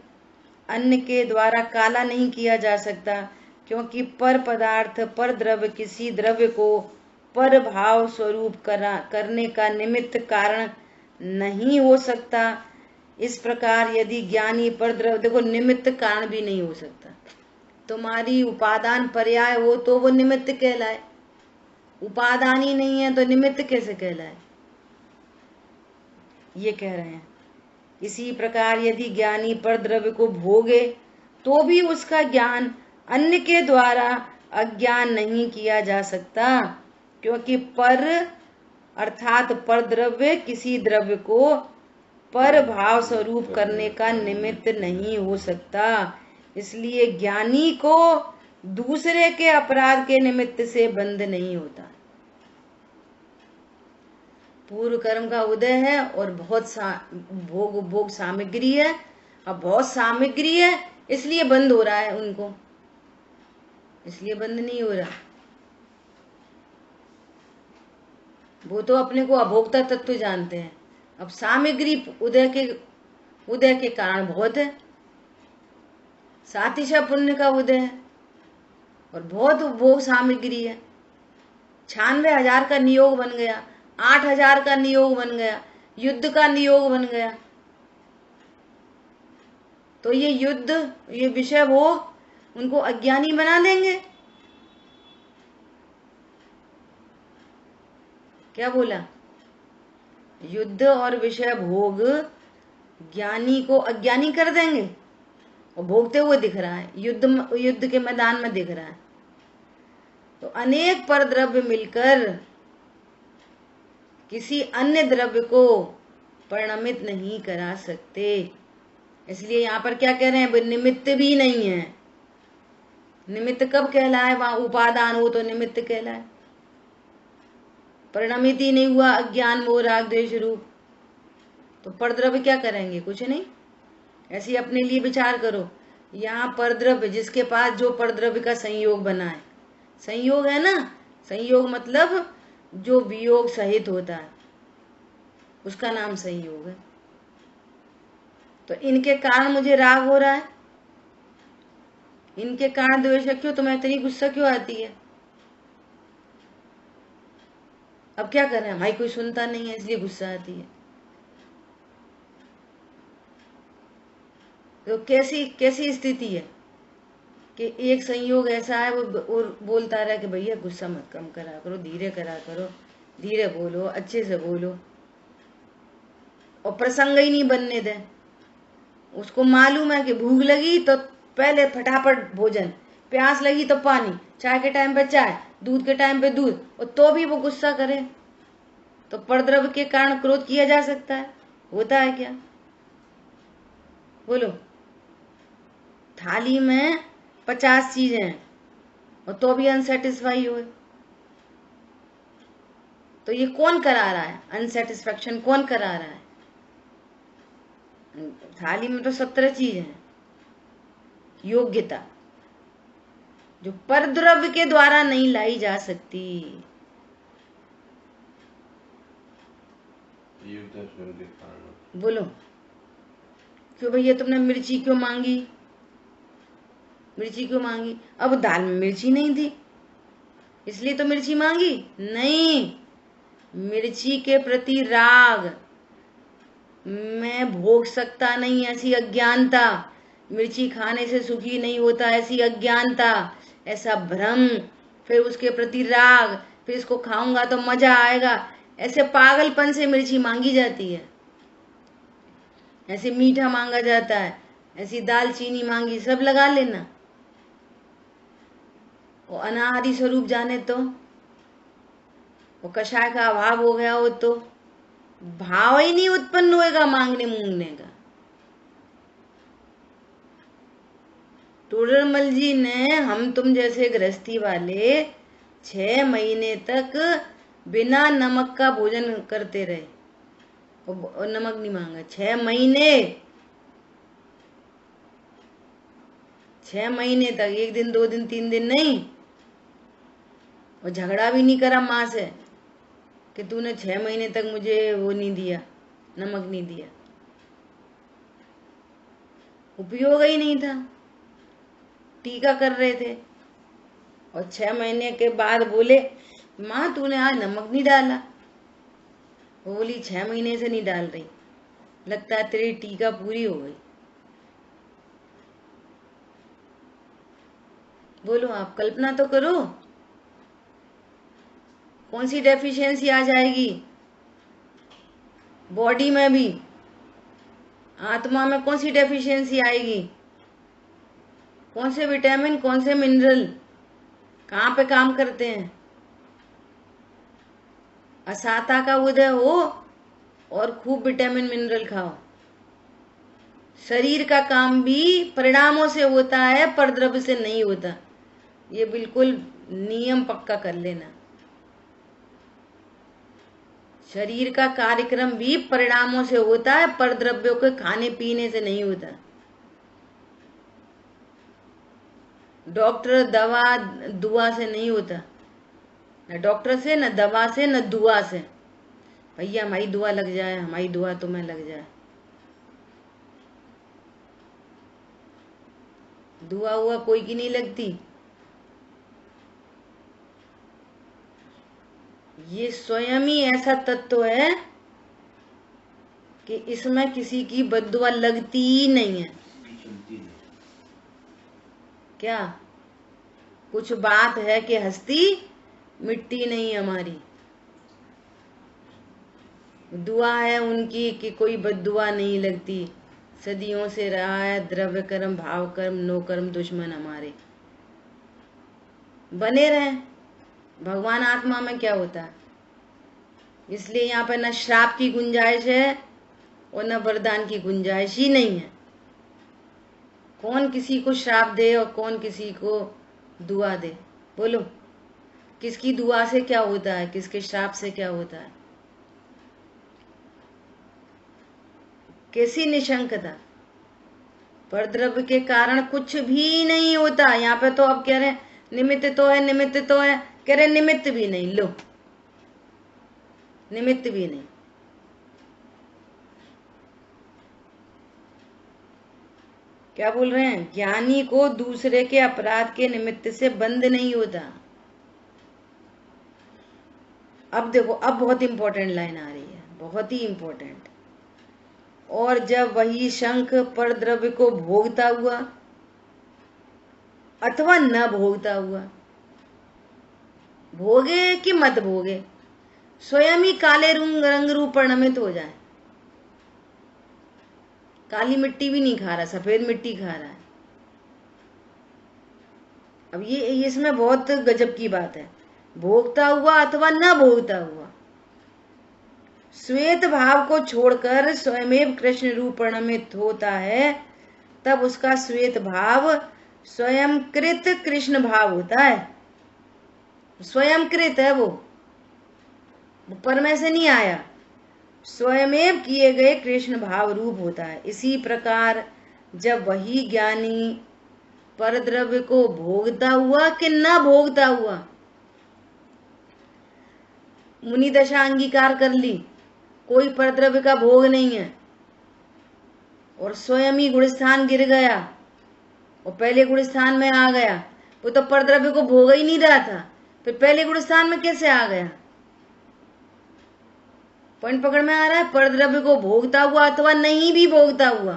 अन्न के द्वारा काला नहीं किया जा सकता, क्योंकि पर पदार्थ पर द्रव्य किसी द्रव्य को पर भाव स्वरूप करने का निमित्त कारण नहीं हो सकता। इस प्रकार यदि ज्ञानी पर द्रव्य, देखो निमित्त कारण भी नहीं हो सकता। तुम्हारी उपादान पर्याय हो तो वो निमित्त कहलाए, उपादान ही नहीं है तो निमित्त कैसे कहलाए? ये कह रहे हैं। इसी प्रकार यदि ज्ञानी पर द्रव्य को भोगे तो भी उसका ज्ञान अन्य के द्वारा अज्ञान नहीं किया जा सकता, क्योंकि पर अर्थात पर द्रव्य किसी द्रव्य को पर भाव स्वरूप करने का निमित्त नहीं हो सकता। इसलिए ज्ञानी को दूसरे के अपराध के निमित्त से बंध नहीं होता। पूर्व कर्म का उदय है और बहुत भोग सामग्री है, अब बहुत सामग्री है इसलिए बंद हो रहा है उनको, इसलिए बंद नहीं हो रहा। वो तो अपने को अभोक्ता तत्व जानते हैं। अब सामग्री उदय के कारण बहुत है, सातिशा पुण्य का उदय है और बहुत भोग सामग्री है। 96,000 का नियोग बन गया, 8,000 का नियोग बन गया, युद्ध का नियोग बन गया। तो ये युद्ध, ये विषय भोग उनको अज्ञानी बना देंगे। क्या बोला? युद्ध और विषय भोग ज्ञानी को अज्ञानी कर देंगे और भोगते हुए दिख रहा है, युद्ध के मैदान में दिख रहा है। तो अनेक पर द्रव्य मिलकर किसी अन्य द्रव्य को परिणमित नहीं करा सकते। इसलिए यहाँ पर क्या कह रहे हैं? निमित्त भी नहीं है। निमित्त कब कहलाए? वहां उपादान हो तो निमित्त कहलाए। परिणमित ही नहीं हुआ अज्ञान मोह राग द्वेष रूप, तो परद्रव्य क्या करेंगे? कुछ नहीं। ऐसे ही अपने लिए विचार करो, यहाँ परद्रव्य जिसके पास जो परद्रव्य का संयोग बना है, संयोग है ना, संयोग मतलब जो वियोग सहित होता है उसका नाम संयोग है। तो इनके कारण मुझे राग हो रहा है, इनके कारण द्वेष क्यों, तुम्हें इतनी गुस्सा क्यों आती है? अब क्या करें, भाई कोई सुनता नहीं है इसलिए गुस्सा आती है। तो कैसी कैसी स्थिति है कि एक संयोग ऐसा है वो बोलता रहा कि भैया गुस्सा मत कम करा करो, धीरे करा करो, धीरे बोलो, अच्छे से बोलो, और प्रसंग ही नहीं बनने दे। उसको मालूम है कि भूख लगी तो पहले फटाफट भोजन, प्यास लगी तो पानी, चाय के टाइम पे चाय, दूध के टाइम पे दूध, और तो भी वो गुस्सा करे। तो परद्रव्य के कारण क्रोध किया जा सकता है? होता है क्या? बोलो। थाली में 50 चीजें हैं और तो भी अनसेटिस्फाई हो, तो ये कौन करा रहा है? अनसेटिस्फैक्शन कौन करा रहा है? थाली में तो 17 चीजें हैं। योग्यता जो परद्रव्य के द्वारा नहीं लाई जा सकती। बोलो क्यों भैया तुमने मिर्ची क्यों मांगी? मिर्ची क्यों मांगी? अब दाल में मिर्ची नहीं थी इसलिए तो मिर्ची मांगी? नहीं, मिर्ची के प्रति राग, मैं भोग सकता नहीं ऐसी अज्ञानता, मिर्ची खाने से सुखी नहीं होता ऐसी अज्ञानता, ऐसा भ्रम, फिर उसके प्रति राग, फिर इसको खाऊंगा तो मजा आएगा, ऐसे पागलपन से मिर्ची मांगी जाती है। ऐसे मीठा मांगा जाता है, ऐसी दाल चीनी मांगी, सब लगा लेना। वो अनादि स्वरूप जाने तो, वो कषाय का अभाव हो गया हो तो भाव ही नहीं उत्पन्न होएगा मांगने मूंगने का। टोडरमल जी ने हम तुम जैसे गृहस्थी वाले 6 महीने तक बिना नमक का भोजन करते रहे और नमक नहीं मांगा। 6 महीने, 6 महीने तक, 1 दिन 2 दिन 3 दिन नहीं। और झगड़ा भी नहीं करा माँ से कि तूने 6 महीने तक मुझे वो नहीं दिया, नमक नहीं दिया। उपयोग ही नहीं था, टीका कर रहे थे। और 6 महीने के बाद बोले माँ तूने आज नमक नहीं डाला। वो बोली 6 महीने से नहीं डाल रही, लगता है तेरी टीका पूरी हो गई। बोलो आप कल्पना तो करो, कौन सी डेफिशिएंसी आ जाएगी बॉडी में भी, आत्मा में कौन सी डेफिशिएंसी आएगी, कौन से विटामिन कौन से मिनरल कहाँ पे काम करते हैं। असाता का उदय हो और खूब विटामिन मिनरल खाओ। शरीर का काम भी परिणामों से होता है, परद्रव्य से नहीं होता। ये बिल्कुल नियम पक्का कर लेना। शरीर का कार्यक्रम भी परिणामों से होता है, परद्रव्यों के खाने पीने से नहीं होता। डॉक्टर दवा दुआ से नहीं होता, न डॉक्टर से, न दवा से, न दुआ से। भैया हमारी दुआ लग जाए, हमारी दुआ तुम्हें लग जाए। दुआ हुआ कोई की नहीं लगती। ये स्वयं ही ऐसा तत्व है कि इसमें किसी की बद्दुआ लगती ही नहीं है। क्या कुछ बात है कि हस्ती मिट्टी नहीं हमारी। दुआ है उनकी कि कोई बद्दुआ नहीं लगती। सदियों से रहा है द्रव्य कर्म भाव कर्म नो कर्म दुश्मन हमारे। बने रहे। भगवान आत्मा में क्या होता है, इसलिए यहाँ पर न श्राप की गुंजाइश है और न वरदान की गुंजाइश ही नहीं है। कौन किसी को श्राप दे और कौन किसी को दुआ दे? बोलो। किसकी दुआ से क्या होता है, किसके श्राप से क्या होता है, कैसी निशंकता। परद्रव्य के कारण कुछ भी नहीं होता। यहाँ पे तो अब कह रहे निमित्त तो है, निमित्त तो है, कह रहे निमित्त भी नहीं, लो निमित्त भी नहीं। क्या बोल रहे हैं, ज्ञानी को दूसरे के अपराध के निमित्त से बंध नहीं होता। अब देखो, अब बहुत इंपॉर्टेंट लाइन आ रही है, बहुत ही इंपॉर्टेंट। और जब वही शंख परद्रव्य को भोगता हुआ अथवा न भोगता हुआ, भोगे कि मत भोगे, स्वयं ही काले रंग रूप परिणमित हो जाए। काली मिट्टी भी नहीं खा रहा, सफेद मिट्टी खा रहा है। अब ये इसमें बहुत गजब की बात है, भोगता हुआ अथवा न भोगता हुआ, श्वेत भाव को छोड़कर स्वयमेव कृष्ण रूप परिणमित होता है, तब उसका श्वेत भाव स्वयं कृत कृष्ण भाव होता है। स्वयं कृत है, वो पर में से नहीं आया, स्वयमेव किए गए कृष्ण भाव रूप होता है। इसी प्रकार जब वही ज्ञानी परद्रव्य को भोगता हुआ कि न भोगता हुआ, मुनि दशा अंगीकार कर ली, कोई परद्रव्य का भोग नहीं है, और स्वयं ही गुणस्थान गिर गया और पहले गुणस्थान में आ गया। वो तो परद्रव्य को भोग ही नहीं रहा था, फिर पहले गुणस्थान में कैसे आ गया। पॉइंट पकड़ में आ रहा है, परद्रव्य को भोगता हुआ अथवा नहीं भी भोगता हुआ।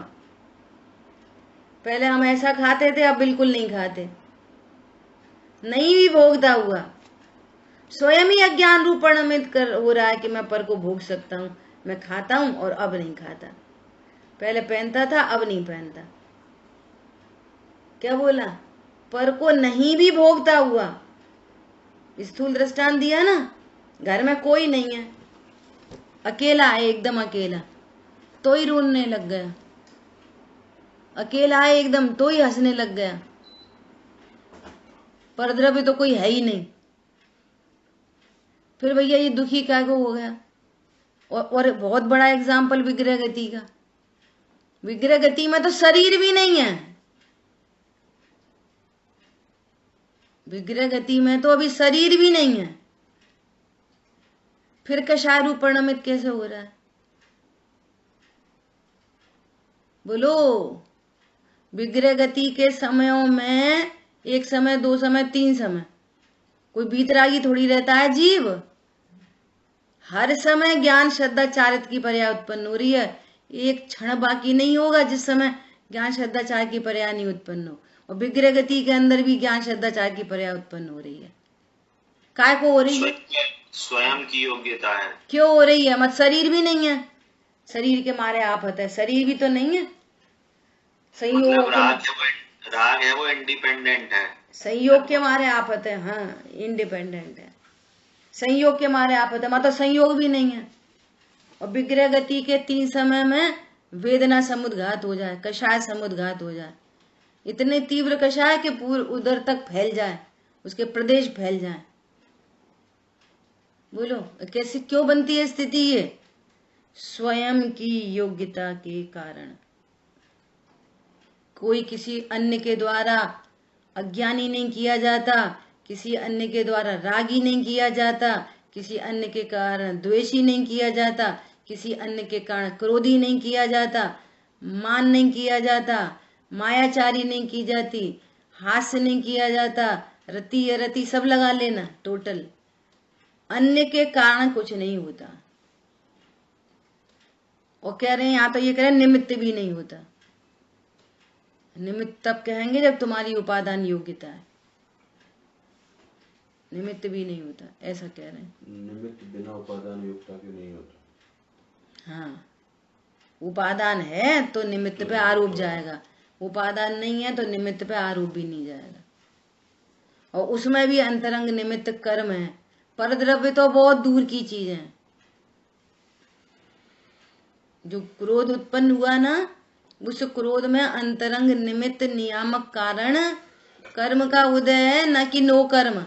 पहले हम ऐसा खाते थे, अब बिल्कुल नहीं खाते। नहीं भी भोगता हुआ, स्वयं ही अज्ञान रूप परिणमित कर हो रहा है कि मैं पर को भोग सकता हूं, मैं खाता हूं और अब नहीं खाता। पहले पहनता था, अब नहीं पहनता। क्या बोला, पर को नहीं भी भोगता हुआ। स्थूल दृष्टांत दिया ना, घर में कोई नहीं है, अकेला है, एकदम अकेला, तो ही रोने लग गया। अकेला है एकदम, तो ही हंसने लग गया। परद्रव्य तो कोई है ही नहीं, फिर भैया ये दुखी क्या को हो गया। और बहुत बड़ा एग्जाम्पल विग्रह गति का। विग्रह गति में तो शरीर भी नहीं है, विग्रह गति में तो अभी शरीर भी नहीं है, फिर कषाय रूप परिणमित कैसे हो रहा है, बोलो। विग्रह गति के समयों में एक समय, दो समय, तीन समय, कोई बीतरागी थोड़ी रहता है जीव। हर समय ज्ञान श्रद्धा चारित्र की पर्याय उत्पन्न हो रही है। एक क्षण बाकी नहीं होगा जिस समय ज्ञान श्रद्धा चारित्र की पर्याय नहीं उत्पन्न हो। और विग्रह गति के अंदर भी ज्ञान श्रद्धा चारित्र की पर्याय उत्पन्न हो रही है। काय को हो रही है, स्वयं की योग्यता है। क्यों हो रही है, मत शरीर भी नहीं है, शरीर के मारे आफत है, शरीर भी तो नहीं है। संयोग मतलब राग है वो इंडिपेंडेंट है, संयोग के मारे आफत है। हाँ, इंडिपेंडेंट है, संयोग के मारे आफत है, मतलब संयोग भी नहीं है। और विग्रह गति के तीन समय में वेदना समुद्घात हो जाए, कषाय समुद्घात हो जाए, इतने तीव्र कषाय कि पूर्व उदर तक फैल जाए, उसके प्रदेश फैल जाए। बोलो कैसी क्यों बनती है स्थिति ये, स्वयं की योग्यता के कारण। कोई किसी अन्य के द्वारा अज्ञानी नहीं किया जाता, किसी अन्य के द्वारा रागी नहीं किया जाता, किसी अन्य के कारण द्वेषी नहीं किया जाता, किसी अन्य के कारण क्रोधी नहीं किया जाता, मान नहीं किया जाता, मायाचारी नहीं की जाती, हास्य नहीं किया जाता, रति अरति सब लगा लेना टोटल। अन्य के कारण कुछ नहीं होता। और कह रहे हैं यहाँ तो ये कह रहे हैं निमित्त भी नहीं होता। निमित्त तब कहेंगे जब तुम्हारी उपादान योग्यता है, निमित्त भी नहीं होता, ऐसा कह रहे हैं। निमित्त बिना उपादान योग्यता के नहीं होता। हाँ, उपादान है तो निमित्त पे आरोप जाएगा, उपादान नहीं है तो निमित्त पे आरोप भी नहीं जाएगा। और उसमें भी अंतरंग निमित्त कर्म है, परद्रव्य तो बहुत दूर की चीज है। जो क्रोध उत्पन्न हुआ ना, उस क्रोध में अंतरंग निमित्त नियामक कारण कर्म का उदय है, न कि नो कर्म।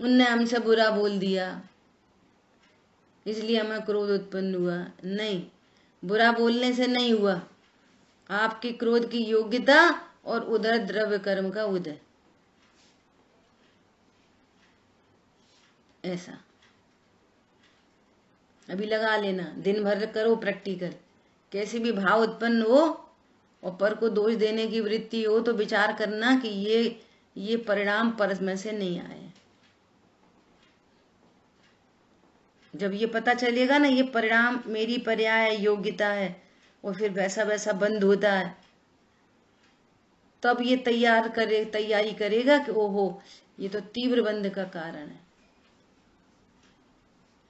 उनने हमसे बुरा बोल दिया इसलिए हमें क्रोध उत्पन्न हुआ। नहीं, बुरा बोलने से नहीं हुआ, आपकी क्रोध की योग्यता और उधर द्रव्य कर्म का उदय, ऐसा। अभी लगा लेना, दिन भर करो प्रैक्टिकल। कैसे भी भाव उत्पन्न हो और पर को दोष देने की वृत्ति हो तो विचार करना कि ये परिणाम पर में से नहीं आए। जब ये पता चलेगा ना ये परिणाम मेरी पर्याय योग्यता है और फिर वैसा वैसा बंद होता है, तब ये तैयारी करेगा कि ओहो ये तो तीव्र बंध का कारण है,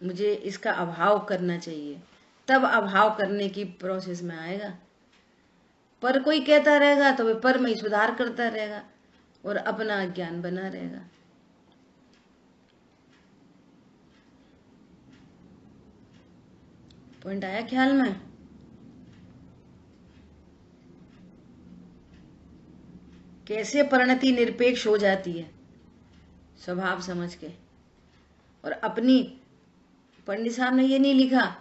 मुझे इसका अभाव करना चाहिए। तब अभाव करने की प्रोसेस में आएगा। पर कोई कहता रहेगा तो वे पर में ही सुधार करता रहेगा और अपना ज्ञान बना रहेगा। पॉइंट आया ख्याल में? कैसे परिणति निरपेक्ष हो जाती है स्वभाव समझ के। और अपनी, पंडित साहब ने ये नहीं लिखा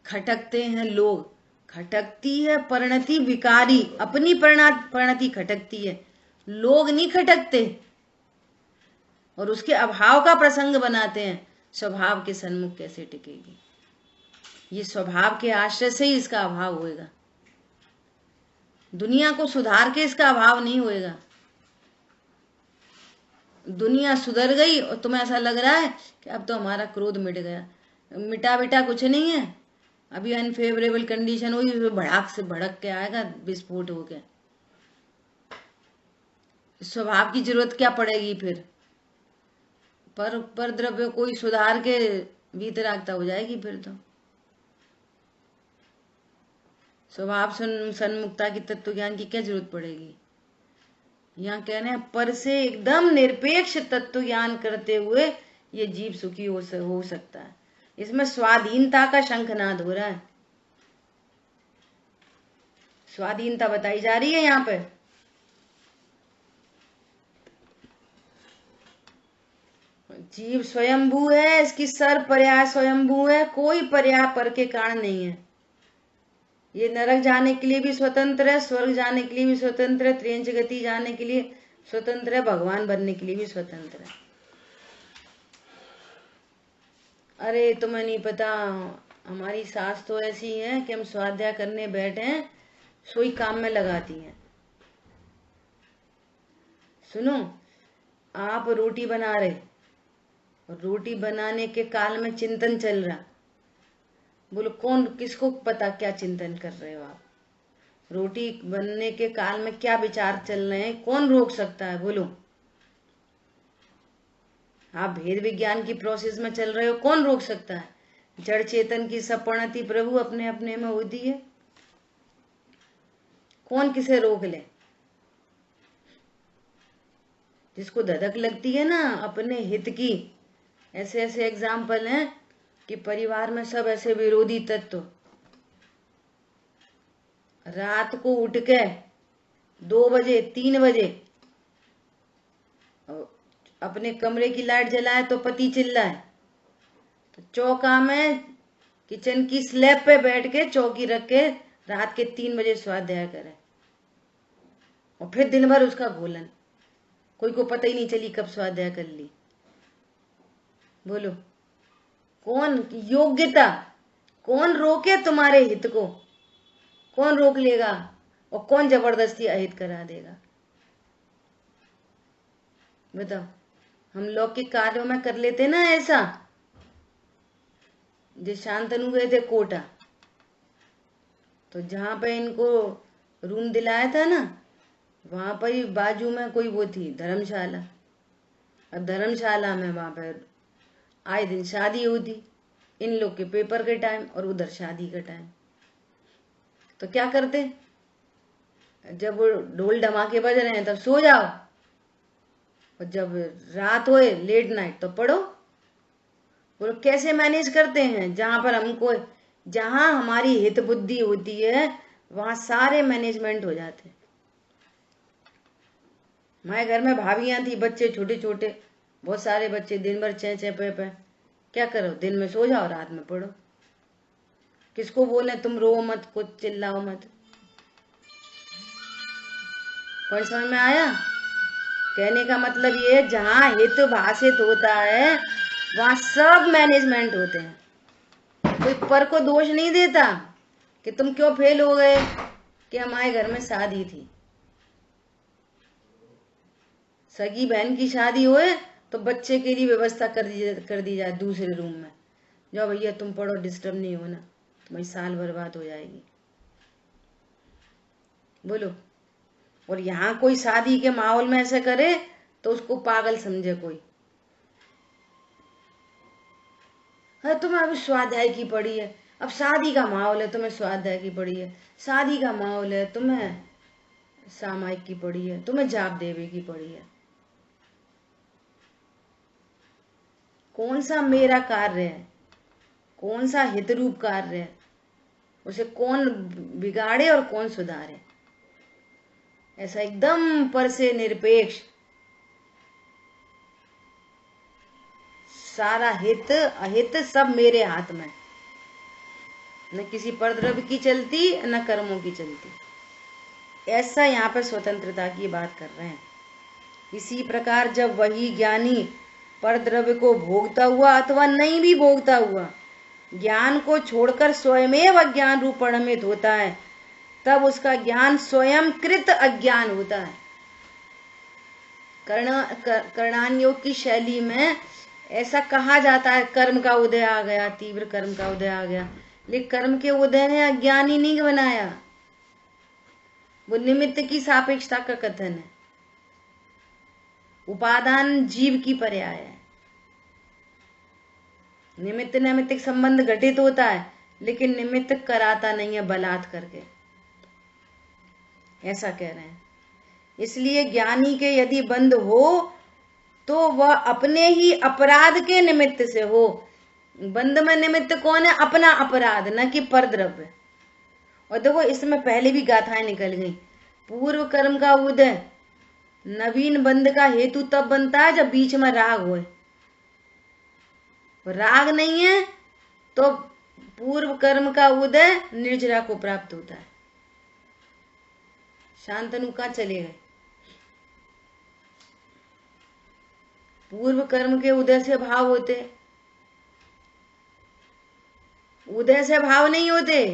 खटकते हैं लोग, खटकती है परिणति विकारी, अपनी परिणति खटकती है, लोग नहीं खटकते और उसके अभाव का प्रसंग बनाते हैं। स्वभाव के सन्मुख कैसे टिकेगी? ये स्वभाव के आश्रय से ही इसका अभाव होएगा, दुनिया को सुधार के इसका अभाव नहीं होएगा। दुनिया सुधर गई और तुम्हें ऐसा लग रहा है कि अब तो हमारा क्रोध मिट गया। मिटा बेटा कुछ नहीं है, अभी अनफेवरेबल कंडीशन हुई, भड़ाक से भड़क के आएगा, विस्फोट हो गया। स्वभाव की जरूरत क्या पड़ेगी फिर? पर द्रव्य कोई सुधार के वीतरागता हो जाएगी फिर तो। स्वभाव सन्मुखता की तत्व ज्ञान की क्या जरूरत पड़ेगी? यहाँ कहने हैं पर से एकदम निरपेक्ष तत्व ज्ञान करते हुए ये जीव सुखी हो सकता है। इसमें स्वाधीनता का शंखनाद हो रहा है, स्वाधीनता बताई जा रही है यहाँ पे। जीव स्वयंभू है, इसकी सर्व पर्याय स्वयंभू है, कोई पर्याय पर के कारण नहीं है। ये नरक जाने के लिए भी स्वतंत्र है, स्वर्ग जाने के लिए भी स्वतंत्र है, त्रियंच गति जाने के लिए स्वतंत्र है, भगवान बनने के लिए भी स्वतंत्र है। अरे तुम्हें नहीं पता, हमारी सास तो ऐसी है कि हम स्वाध्याय करने बैठे हैं सोई काम में लगाती हैं। सुनो, आप रोटी बना रहे, रोटी बनाने के काल में चिंतन चल रहा, बोलो कौन, किसको पता क्या चिंतन कर रहे हो आप? रोटी बनने के काल में क्या विचार चल रहे हैं, कौन रोक सकता है? बोलो। आप भेद विज्ञान की प्रोसेस में चल रहे हो, कौन रोक सकता है? जड़ चेतन की सब परिणति प्रभु अपने अपने में होती है, कौन किसे रोक ले? जिसको धधक लगती है ना अपने हित की, ऐसे ऐसे एग्जाम्पल हैं कि परिवार में सब ऐसे विरोधी तत्व, रात को उठ के 2 बजे 3 बजे अपने कमरे की लाइट जलाए तो पति चिल्लाए, तो चौका में किचन की स्लैब पे बैठ के चौकी रख के रात के 3 बजे स्वाध्याय करे और फिर दिन भर उसका घोलन, कोई को पता ही नहीं चली कब स्वाध्याय कर ली। बोलो कौन योग्यता, कौन रोके तुम्हारे हित को? कौन रोक लेगा और कौन जबरदस्ती अहित करा देगा? बताओ। हम लौकिक कार्यों में कर लेते ना ऐसा। जो शांतनु गए थे कोटा, तो जहां पे इनको रूम दिलाया था ना, वहां पर ही बाजू में कोई वो थी धर्मशाला, और धर्मशाला में वहां पर आए दिन शादी होती, इन लोग के पेपर के टाइम और उधर शादी का टाइम। तो क्या करते, जब ढोल धमाके बज रहे हैं तब सो जाओ, और जब रात होए लेट नाइट तो पढ़ो। बोलो कैसे मैनेज करते हैं? जहां पर हमको, जहां हमारी हित बुद्धि होती है वहां सारे मैनेजमेंट हो जाते हैं। हमारे घर में भाभियां थी, बच्चे छोटे छोटे, बहुत सारे बच्चे दिन भर चे चे पे, क्या करो, दिन में सो जाओ, रात में पढ़ो। किसको बोले तुम रो मत, कुछ चिल्लाओ मत। पर समझ में आया? कहने का मतलब ये, जहाँ हित भाषित होता है वहां सब मैनेजमेंट होते हैं। कोई पर को दोष नहीं देता कि तुम क्यों फेल हो गए, कि हमारे घर में शादी थी। सगी बहन की शादी हुए तो बच्चे के लिए व्यवस्था कर दी जाए दूसरे रूम में, जाओ भैया तुम पढ़ो, डिस्टर्ब नहीं होना, तुम्हारी साल बर्बाद हो जाएगी। बोलो। और यहाँ कोई शादी के माहौल में ऐसे करे तो उसको पागल समझे कोई। हाँ, तुम्हें अभी स्वाध्याय की पड़ी है, अब शादी का माहौल है, तुम्हें स्वाध्याय की पड़ी है, शादी का माहौल है, तुम्हें सामायिक की पड़ी है, तुम्हें जाप देवे की पड़ी है। कौन सा मेरा कार्य है, कौन सा हितरूप कार्य है, उसे कौन बिगाड़े और कौन सुधारे? ऐसा एकदम पर से निरपेक्ष, सारा हित अहित सब मेरे हाथ में, न किसी परद्रव्य की चलती न कर्मों की चलती। ऐसा यहाँ पर स्वतंत्रता की बात कर रहे हैं। इसी प्रकार जब वही ज्ञानी परद्रव्य को भोगता हुआ अथवा नहीं भी भोगता हुआ ज्ञान को छोड़कर स्वयमेव अज्ञान रूप परिणमित होता है, तब उसका ज्ञान स्वयं कृत अज्ञान होता है। कर्णान योग की शैली में ऐसा कहा जाता है, कर्म का उदय आ गया, तीव्र कर्म का उदय आ गया, लेकिन कर्म के उदय ने अज्ञानी नहीं बनाया, वो निमित्त की सापेक्षता का कथन है। उपादान जीव की पर्याय है। निमित्त नैमित्तिक संबंध घटित होता है, लेकिन निमित्त कराता नहीं है बलात् करके, ऐसा कह रहे हैं। इसलिए ज्ञानी के यदि बंध हो तो वह अपने ही अपराध के निमित्त से हो। बंध में निमित्त कौन है? अपना अपराध, न कि परद्रव्य। और देखो इसमें पहले भी गाथाएं निकल गई। पूर्व कर्म का उदय नवीन बंध का हेतु तब बनता है जब बीच में राग होए। राग नहीं है तो पूर्व कर्म का उदय निर्जरा को प्राप्त होता है। शांतनु कहाँ चले गए? पूर्व कर्म के उदय से भाव होते, उदय से भाव नहीं होते।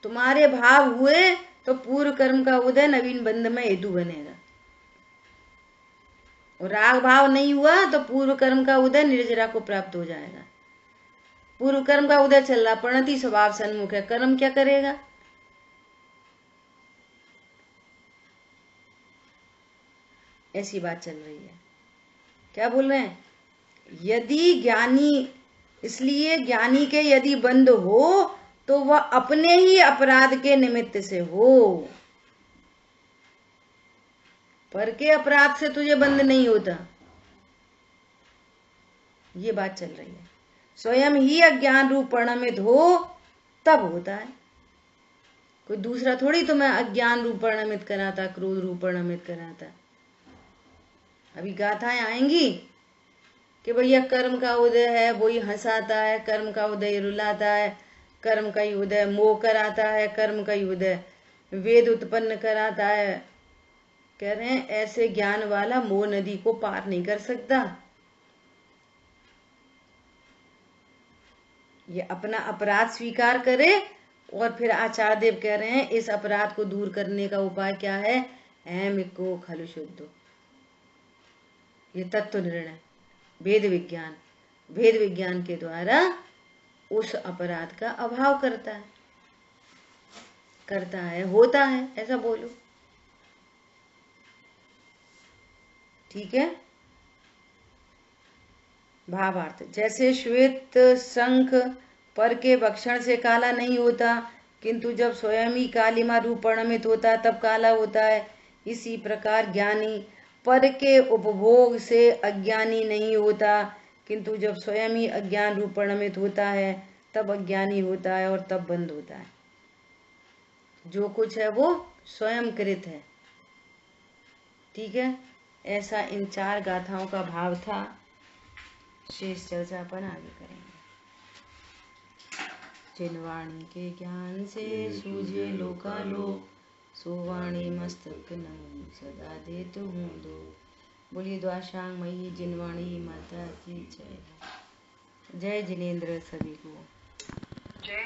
तुम्हारे भाव हुए तो पूर्व कर्म का उदय नवीन बंध में हेतु बनेगा, और राग भाव नहीं हुआ तो पूर्व कर्म का उदय निर्जरा को प्राप्त हो जाएगा। पूर्व कर्म का उदय चल रहा, प्रणति स्वभाव सन्मुख है, कर्म क्या करेगा? ऐसी बात चल रही है। क्या बोल रहे हैं? यदि ज्ञानी, इसलिए ज्ञानी के यदि बंध हो तो वह अपने ही अपराध के निमित्त से हो, पर के अपराध से तुझे बंध नहीं होता। ये बात चल रही है। स्वयं ही अज्ञान रूप परिणमित हो तब होता है, कोई दूसरा थोड़ी तुम्हें अज्ञान रूप परिणमित कराता, क्रोध रूप परिणमित कराता। अभी गाथाएं आएंगी कि भैया कर्म का उदय है वो ही हंसाता है, कर्म का उदय रुलाता है, कर्म का ही उदय मोह कराता है, कर्म का ही उदय वेद उत्पन्न कराता है। कह रहे हैं ऐसे ज्ञान वाला मोह नदी को पार नहीं कर सकता। ये अपना अपराध स्वीकार करे, और फिर आचार्य देव कह रहे हैं इस अपराध को दूर करने का उपाय क्या है? अहम को खलु शुद्धो, ये तत्व निर्णय, वेद विज्ञान, वेद विज्ञान के द्वारा उस अपराध का अभाव करता है, होता है, ऐसा बोलो। ठीक है। भावार्थ, जैसे श्वेत शंख पर के भक्षण से काला नहीं होता, किंतु जब स्वयं ही कालिमा रूप परिणमित होता है तब काला होता है, इसी प्रकार ज्ञानी पर के उपभोग से अज्ञानी नहीं होता, किंतु जब स्वयं ही अज्ञान रूप परिणमित होता है तब अज्ञानी होता है और तब बंद होता है। जो कुछ है वो स्वयं कृत है। ठीक है। ऐसा इन 4 गाथाओं का भाव था। शेष चर्चा अपन आगे करेंगे। जिनवाणी के ज्ञान से सूझे लोकालोक, सुवाणी मस्तक नमो सदा देतु हूँ दो। बोलिए द्वाशांग मई जिनवाणी माता की जय। जय जिनेन्द्र सभी को। जय